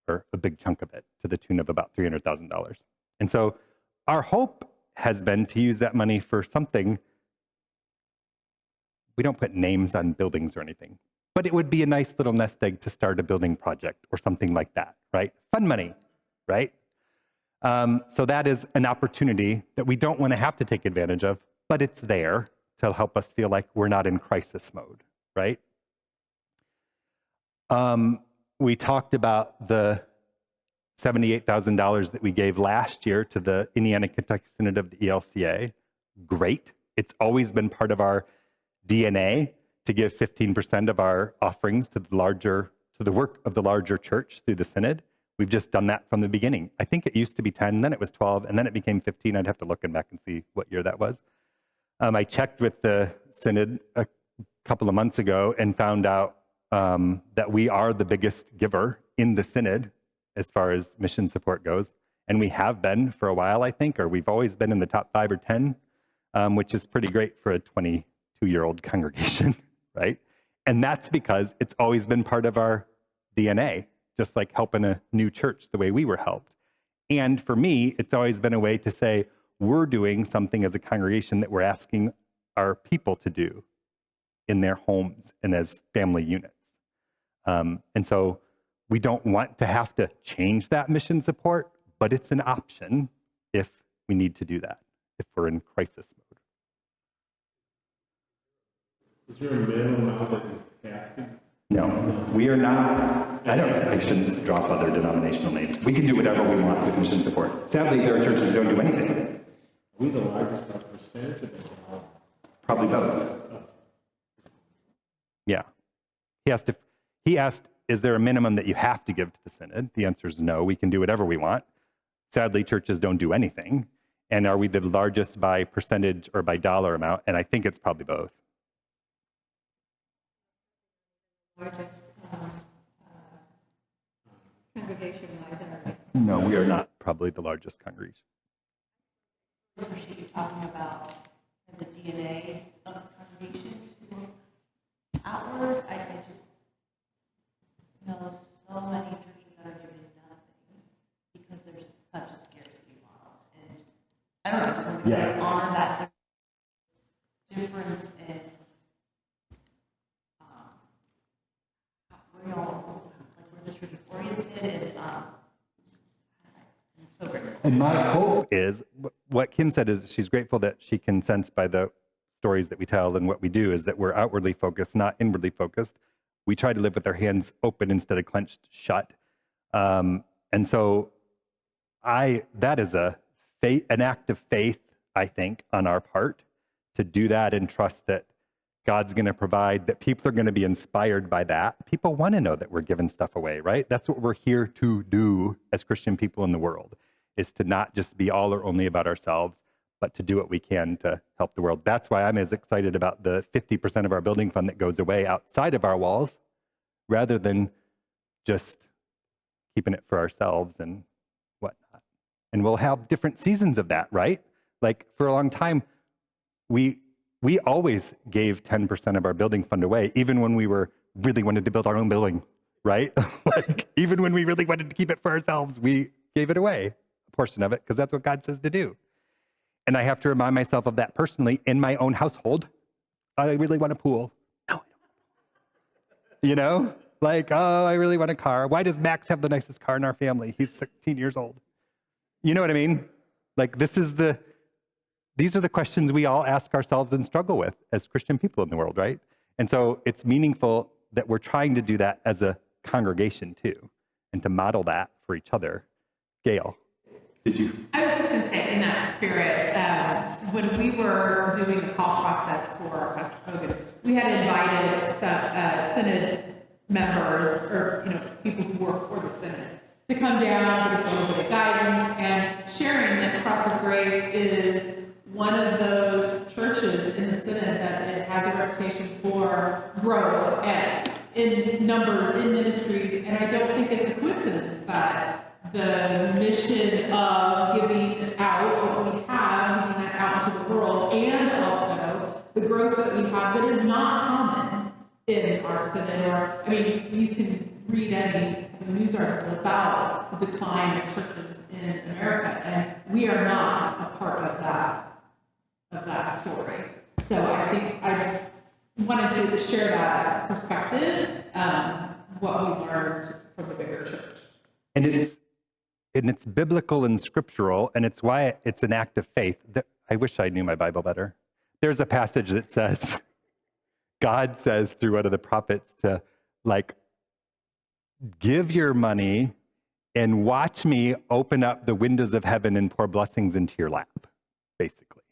or a big chunk of it, to the tune of about $300,000. And so our hope has been to use that money for something. We don't put names on buildings or anything, but it would be a nice little nest egg to start a building project or something like that, right? Fun money, right? So that is an opportunity that we don't want to have to take advantage of, but it's there to help us feel like we're not in crisis mode, right? We talked about the $78,000 that we gave last year to the Indiana Kentucky Synod of the ELCA. Great. It's always been part of our DNA to give 15% of our offerings to the work of the larger church through the Synod. We've just done that from the beginning. I think it used to be 10, then it was 12, and then it became 15. I'd have to look back and see what year that was. I checked with the Synod a couple of months ago and found out that we are the biggest giver in the Synod as far as mission support goes. And we have been for a while, I think, or we've always been in the top 5 or 10, which is pretty great for a 22-year-old congregation, right? And that's because it's always been part of our DNA, just like helping a new church the way we were helped. And for me, it's always been a way to say, we're doing something as a congregation that we're asking our people to do in their homes and as family units. And so we don't want to have to change that mission support, but it's an option if we need to do that, if we're in crisis mode. Is there a minimum amount that you have to? No, we are not. I shouldn't drop other denominational names. We can do whatever we want with mission support. Sadly, there are churches that don't do anything. Are we the largest by percentage of the job? Probably both. Yeah. He asked, is there a minimum that you have to give to the Synod? The answer is no. We can do whatever we want. Sadly, churches don't do anything. And are we the largest by percentage or by dollar amount? And I think it's probably both. Largest congregation-wise, No, we are not probably the largest congregation. appreciate you talking about the DNA of this congregation to look outward. I just know so many churches that are doing nothing because there's such a scarcity model. And I don't know, just want to honor that difference in where this church is oriented. And I'm so grateful. And my hope is, what Kim said is she's grateful that she can sense by the stories that we tell and what we do is that we're outwardly focused, not inwardly focused. We try to live with our hands open instead of clenched shut. And so that is an act of faith, I think, on our part to do that and trust that God's going to provide, that people are going to be inspired by that. People want to know that we're giving stuff away, right? That's what we're here to do as Christian people in the world, is to not just be all or only about ourselves, but to do what we can to help the world. That's why I'm as excited about the 50% of our building fund that goes away outside of our walls, rather than just keeping it for ourselves and whatnot. And we'll have different seasons of that, right? Like for a long time, we always gave 10% of our building fund away, even when we really wanted to build our own building, right? Like even when we really wanted to keep it for ourselves, we gave it away, a portion of it, because that's what God says to do. And I have to remind myself of that personally in my own household. I really want a pool. No, I don't. You know, like, oh, I really want a car. Why does Max have the nicest car in our family? He's 16 years old. You know what I mean? Like these are the questions we all ask ourselves and struggle with as Christian people in the world, right? And so it's meaningful that we're trying to do that as a congregation too, and to model that for each other. Gail, did you? I was just going to say, in that spirit, when we were doing the call process for Pastor Hogan, we had invited some Synod members, or people who work for the Synod, to come down, give us a little bit of guidance, and sharing that Cross of Grace is one of those churches in the synod that it has a reputation for growth and in numbers, in ministries, and I don't think it's a coincidence that the mission of giving out what we have, giving that out into the world, and also the growth that we have that is not common in our synod, or, I mean, you can read any news article about the decline of churches in America, and we are not a part of that story. So I think I just wanted to share that perspective, what we learned from the bigger church. And it's biblical and scriptural, and it's why it's an act of faith. I wish I knew my Bible better. There's a passage that says, God says through one of the prophets to, like, give your money and watch me open up the windows of heaven and pour blessings into your lap, basically,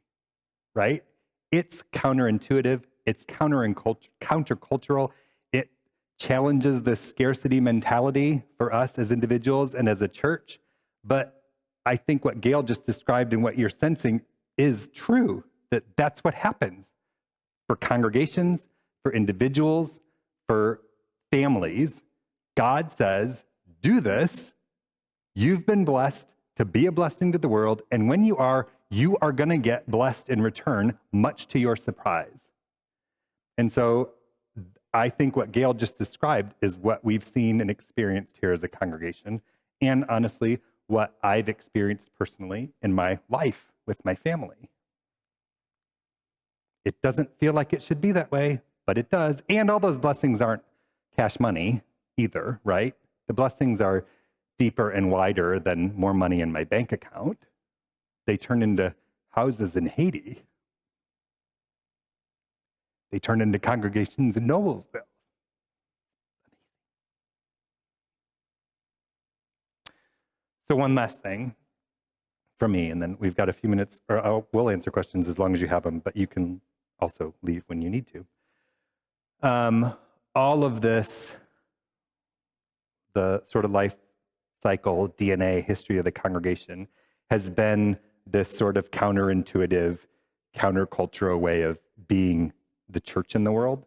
right? It's counterintuitive. It's countercultural. It challenges the scarcity mentality for us as individuals and as a church. But I think what Gail just described and what you're sensing is true, that that's what happens for congregations, for individuals, for families. God says, do this. You've been blessed to be a blessing to the world. And when you are going to get blessed in return, much to your surprise. And so I think what Gail just described is what we've seen and experienced here as a congregation. And honestly, what I've experienced personally in my life with my family. It doesn't feel like it should be that way, but it does. And all those blessings aren't cash money either, right? The blessings are deeper and wider than more money in my bank account. They turn into houses in Haiti. They turn into congregations in Noblesville. So one last thing from me, and then we've got a few minutes, or we'll answer questions as long as you have them, but you can also leave when you need to. All of this, the sort of life cycle, DNA, history of the congregation, has been this sort of counterintuitive, countercultural way of being the church in the world.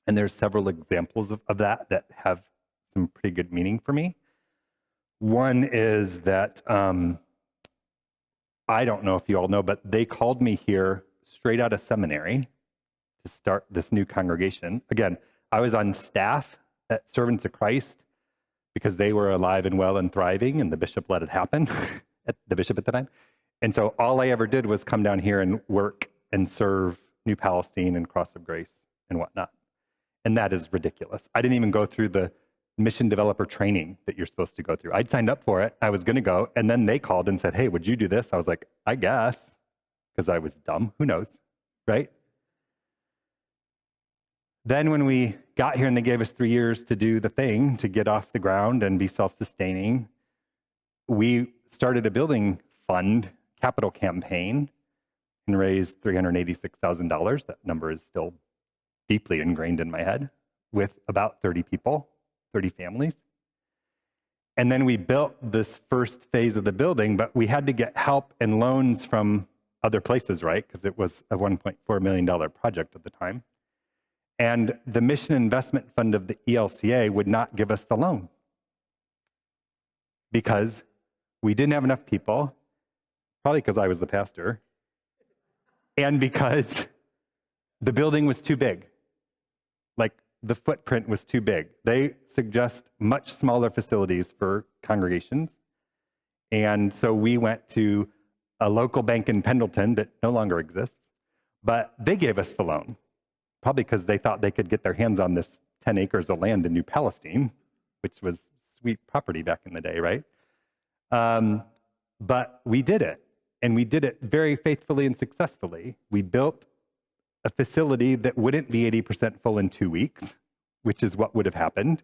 And there's several examples of that have some pretty good meaning for me. One is that, I don't know if you all know, but they called me here straight out of seminary to start this new congregation. Again, I was on staff at Servants of Christ because they were alive and well and thriving, and the bishop let it happen, the bishop at the time. And so all I ever did was come down here and work and serve New Palestine and Cross of Grace and whatnot. And that is ridiculous. I didn't even go through the mission developer training that you're supposed to go through. I'd signed up for it. I was going to go. And then they called and said, hey, would you do this? I was like, I guess, because I was dumb. Who knows, right? Then when we got here and they gave us 3 years to do the thing, to get off the ground and be self-sustaining, we started a building fund capital campaign and raised $386,000. That number is still deeply ingrained in my head, with about 30 people, 30 families. And then we built this first phase of the building, but we had to get help and loans from other places, right? Because it was a $1.4 million project at the time. And the Mission Investment Fund of the ELCA would not give us the loan because we didn't have enough people, probably because I was the pastor, and because the building was too big. Like, the footprint was too big. They suggest much smaller facilities for congregations. And so we went to a local bank in Pendleton that no longer exists, but they gave us the loan, probably because they thought they could get their hands on this 10 acres of land in New Palestine, which was sweet property back in the day, right? But we did it, and we did it very faithfully and successfully. We built a facility that wouldn't be 80% full in 2 weeks, which is what would have happened.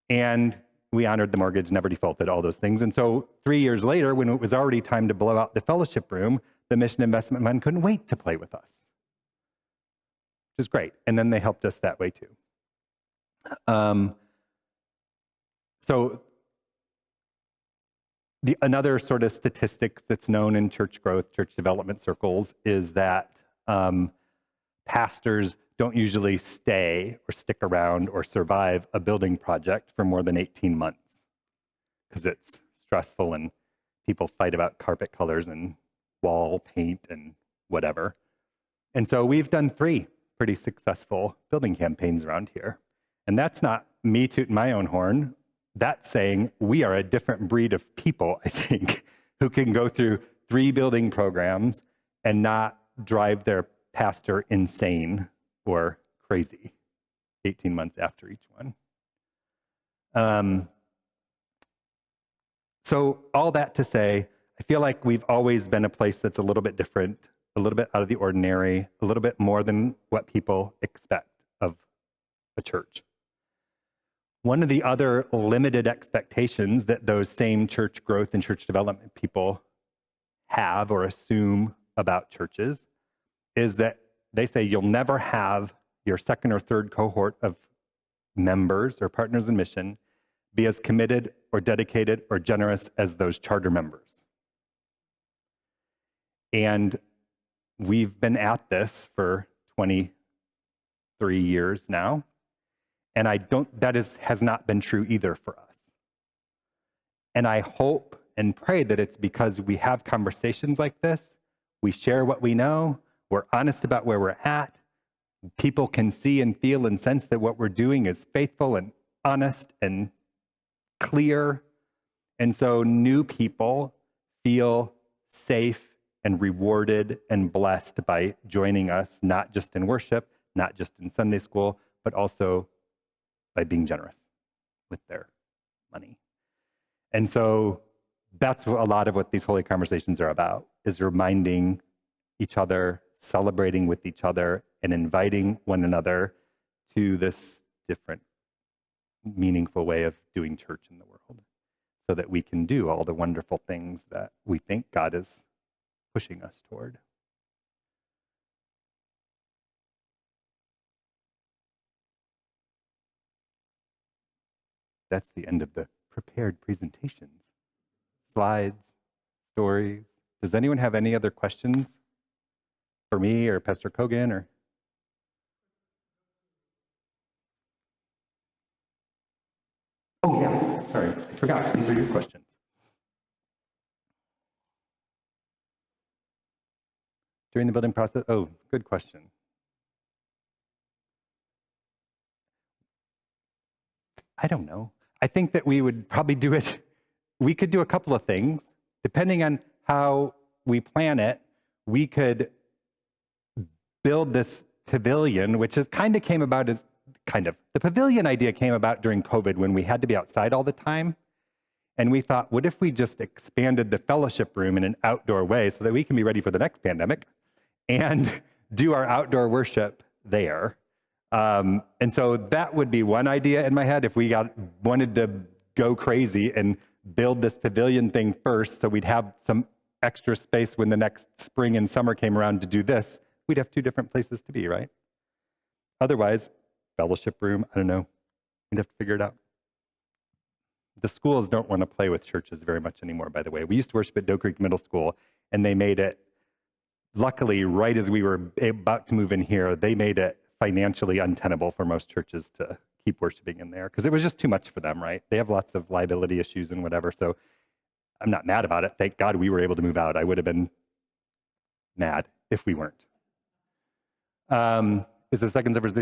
And we honored the mortgage, never defaulted, all those things. And so 3 years later, when it was already time to blow out the fellowship room, the Mission Investment Fund couldn't wait to play with us, which is great. And then they helped us that way too. So Another sort of statistic that's known in church growth, church development circles is that pastors don't usually stay or stick around or survive a building project for more than 18 months because it's stressful and people fight about carpet colors and wall paint and whatever. And so we've done 3 pretty successful building campaigns around here. And that's not me tooting my own horn. That's saying we are a different breed of people, I think, who can go through 3 building programs and not drive their pastor insane or crazy 18 months after each one. So all that to say, I feel like we've always been a place that's a little bit different, a little bit out of the ordinary, a little bit more than what people expect of a church. One of the other limited expectations that those same church growth and church development people have or assume about churches is that they say you'll never have your second or third cohort of members or partners in mission be as committed or dedicated or generous as those charter members. And we've been at this for 23 years now. And has not been true either for us. And I hope and pray that it's because we have conversations like this, we share what we know, we're honest about where we're at, people can see and feel and sense that what we're doing is faithful and honest and clear. And so new people feel safe and rewarded and blessed by joining us, not just in worship, not just in Sunday school, but also by being generous with their money. And so that's a lot of what these holy conversations are about, is reminding each other, celebrating with each other, and inviting one another to this different, meaningful way of doing church in the world so that we can do all the wonderful things that we think God is pushing us toward. That's the end of the prepared presentations. Slides, stories. Does anyone have any other questions for me or Pastor Kogan or? Oh yeah, sorry, I forgot. These are your questions. During the building process, oh, good question. I don't know. I think that we would probably do it. We could do a couple of things. Depending on how we plan it, we could build this pavilion, which is kind of came about as the pavilion idea came about during COVID when we had to be outside all the time. And we thought, what if we just expanded the fellowship room in an outdoor way so that we can be ready for the next pandemic and do our outdoor worship there? And so that would be one idea in my head if we wanted to go crazy and build this pavilion thing first so we'd have some extra space when the next spring and summer came around to do this. We'd have 2 different places to be, right? Otherwise, fellowship room, I don't know. We'd have to figure it out. The schools don't want to play with churches very much anymore, by the way. We used to worship at Doe Creek Middle School, and they made it, luckily, right as we were about to move in here, they made it financially untenable for most churches to keep worshiping in there because it was just too much for them, right? They have lots of liability issues and whatever, so I'm not mad about it. Thank God we were able to move out. I would have been mad if we weren't. Is the second service?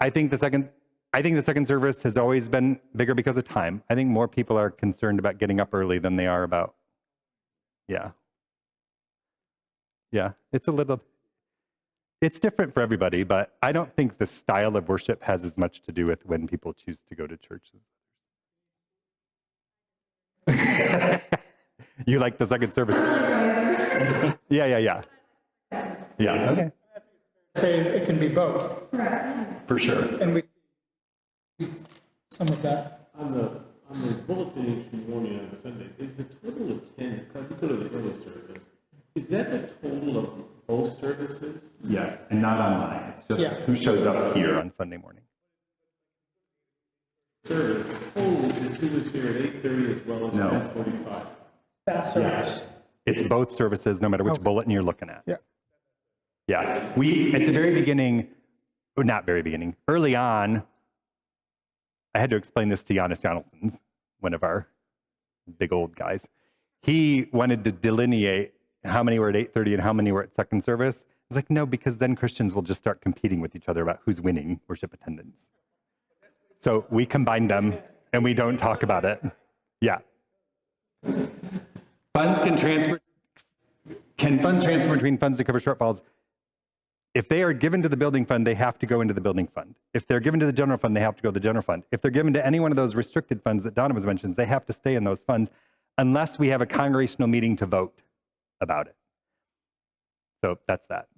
I think the second service has always been bigger because of time. I think more people are concerned about getting up early than they are about, yeah, it's different for everybody, but I don't think the style of worship has as much to do with when people choose to go to church. You like the second service? Yeah. Yeah, okay. Say it can be both. For sure. And we see some of that. On the bulletin each morning on Sunday, is the total attendance, because we go to the early service, is that the total of both services? Yes, and not online. It's just Yeah. who shows up here on Sunday morning. Service, total is who was here here at 8:30 as well as No. 10:45? Fast service. It's both services, no matter which Okay. bulletin you're looking at. Yeah. Yeah. We, at the very beginning, or not very beginning, early on, I had to explain this to Giannis Jonalsons, one of our big old guys. He wanted to delineate how many were at 8:30 and how many were at second service. I was like, no, because then Christians will just start competing with each other about who's winning worship attendance. So we combine them and we don't talk about it. Yeah. Funds can transfer between funds to cover shortfalls? If they are given to the building fund, they have to go into the building fund. If they're given to the general fund, they have to go to the general fund. If they're given to any one of those restricted funds that Donna was mentioning, they have to stay in those funds unless we have a congregational meeting to vote about it. So that's that.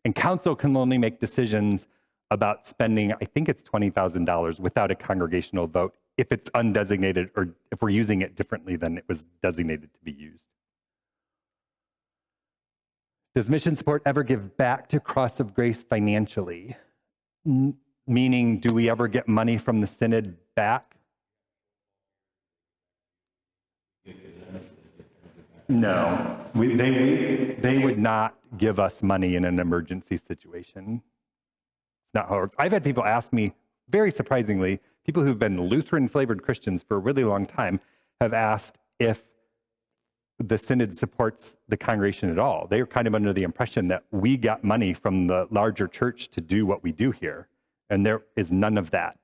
And council can only make decisions about spending, I think it's $20,000 without a congregational vote if it's undesignated or if we're using it differently than it was designated to be used. Does mission support ever give back to Cross of Grace financially? Meaning, do we ever get money from the synod back? No, they would not give us money in an emergency situation. It's not how it works. I've had people ask me, very surprisingly, people who've been Lutheran flavored Christians for a really long time have asked if the synod supports the congregation at all. They were kind of under the impression that we got money from the larger church to do what we do here. And there is none of that.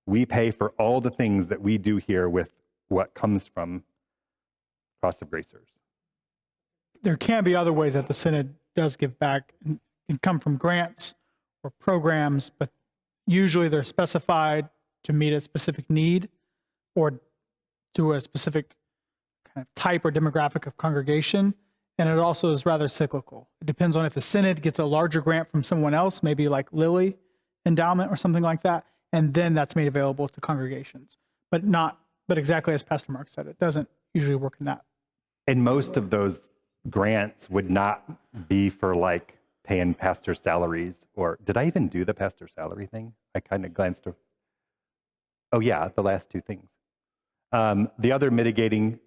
We pay for all the things that we do here with what comes from Cross of Gracers. There can be other ways that the Synod does give back. It can come from grants or programs, but usually they're specified to meet a specific need or to a specific kind of type or demographic of congregation. And it also is rather cyclical. It depends on if the Synod gets a larger grant from someone else, maybe like Lilly Endowment or something like that, and then that's made available to congregations. But exactly as Pastor Mark said, it doesn't usually work in that. And most of those grants would not be for like paying pastor salaries, or did I even do the pastor salary thing? I kind of glanced over. Oh yeah, the last two things. The other mitigating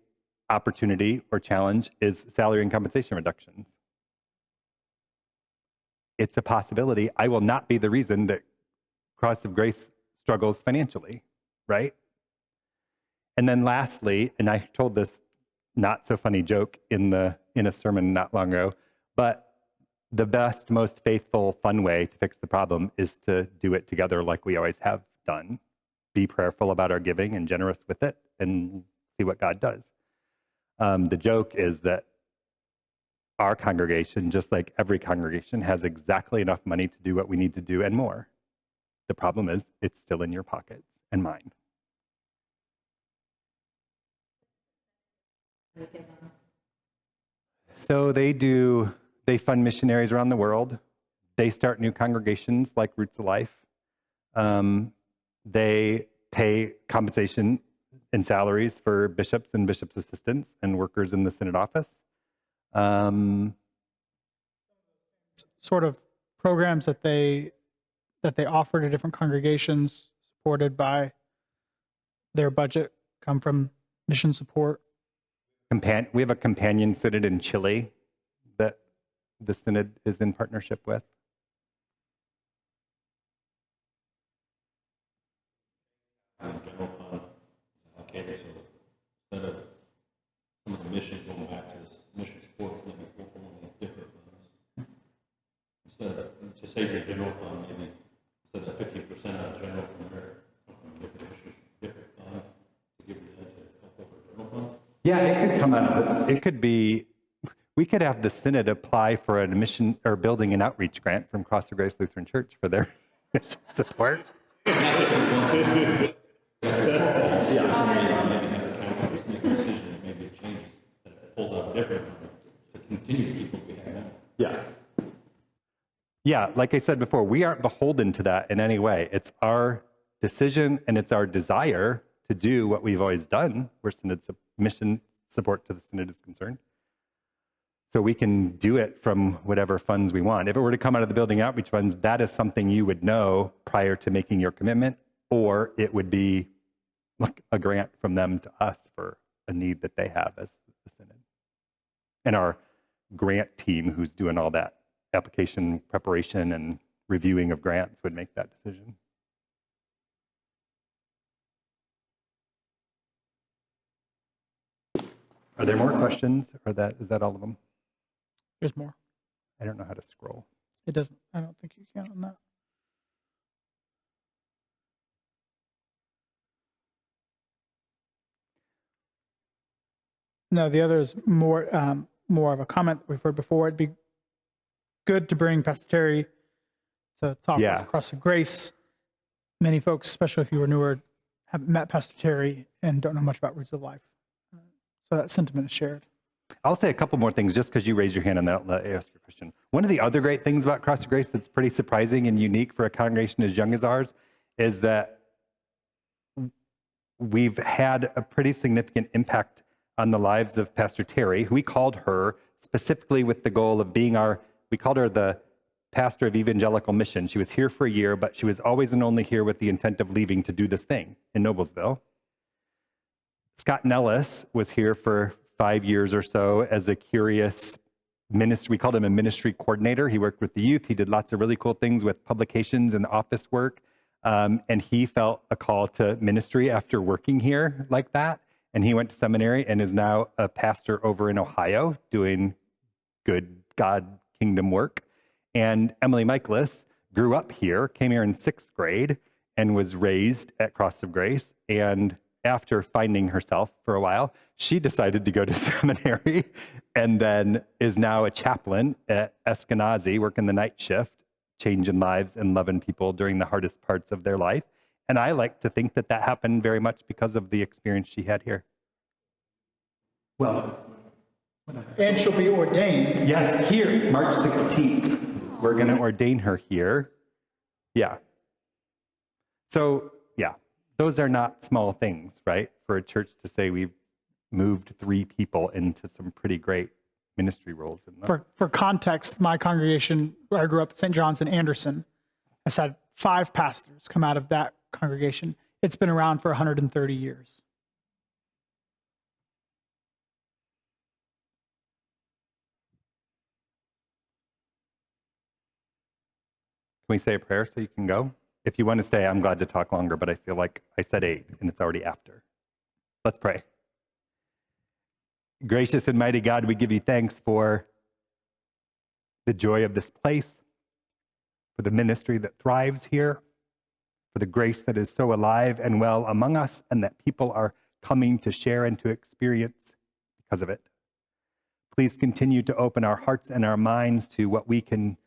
opportunity or challenge is salary and compensation reductions. It's a possibility. I will not be the reason that Cross of Grace struggles financially, right? And then lastly, and I told this not so funny joke in a sermon not long ago, but the best, most faithful, fun way to fix the problem is to do it together like we always have done. Be prayerful about our giving and generous with it and see what God does. The joke is that our congregation, just like every congregation, has exactly enough money to do what we need to do and more. The problem is it's still in your pockets and mine. So they fund missionaries around the world. They start new congregations like Roots of Life. They pay compensation and salaries for bishops and bishops' assistants and workers in the synod office. Sort of programs that they offer to different congregations supported by their budget come from mission support. We have a companion synod in Chile that the synod is in partnership with. General fund allocated, so instead of some of the mission going back to this mission support, let me go from one of the different funds. Instead of, to save your general fund, maybe instead of 50% out of general fund there, from different issues, different fund, to give you that to help over general fund. Yeah, it could come out. It could be. We could have the synod apply for a mission or building and outreach grant from Cross of Grace Lutheran Church for their mission support. Maybe have a council just make a decision that maybe it changes, that it pulls out different to continue to keep what we have now. Yeah. Yeah, like I said before, we aren't beholden to that in any way. It's our decision and it's our desire to do what we've always done where mission support to the synod is concerned. So we can do it from whatever funds we want. If it were to come out of the building outreach funds, that is something you would know prior to making your commitment, or it would be like a grant from them to us for a need that they have as the synod. And our grant team, who's doing all that application preparation and reviewing of grants, would make that decision. Are there more questions, or is that all of them? There's more. I don't know how to scroll. It doesn't, I don't think you can on that. No, the other is more of a comment we've heard before. It'd be good to bring Pastor Terry to talk Yeah. with Cross of Grace. Many folks, especially if you were newer, haven't met Pastor Terry and don't know much about Roots of Life. So that sentiment is shared. I'll say a couple more things just because you raised your hand and I'll ask your question. One of the other great things about Cross of Grace that's pretty surprising and unique for a congregation as young as ours is that we've had a pretty significant impact on the lives of Pastor Terry, who we called her specifically with the goal of being we called her the pastor of evangelical mission. She was here for a year, but she was always and only here with the intent of leaving to do this thing in Noblesville. Scott Nellis was here for 5 years or so as a curious ministry. We called him a ministry coordinator. He worked with the youth. He did lots of really cool things with publications and office work. And he felt a call to ministry after working here like that. And he went to seminary and is now a pastor over in Ohio doing good God kingdom work. And Emily Michaelis grew up here, came here in 6th grade, and was raised at Cross of Grace. And after finding herself for a while, she decided to go to seminary and then is now a chaplain at Eskenazi, working the night shift, changing lives and loving people during the hardest parts of their life. And I like to think that that happened very much because of the experience she had here. Well, And she'll be ordained. yes, here, March 16th. We're going to ordain her here. Yeah. So, yeah, those are not small things, right? For a church to say we've moved 3 people into some pretty great ministry roles. For context, my congregation, where I grew up, St. John's in Anderson, has had 5 pastors come out of that congregation. It's been around for 130 years. Can we say a prayer so you can go? If you want to stay, I'm glad to talk longer, but I feel like I said 8 and it's already after. Let's pray. Gracious and mighty God, we give you thanks for the joy of this place, for the ministry that thrives here, for the grace that is so alive and well among us, and that people are coming to share and to experience because of it. Please continue to open our hearts and our minds to what we can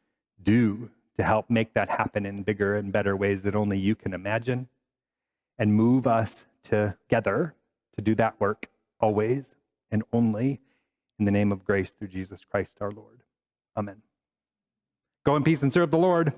do to help make that happen in bigger and better ways that only you can imagine, and move us together to do that work always and only in the name of grace through Jesus Christ our Lord. Amen. Go in peace and serve the Lord.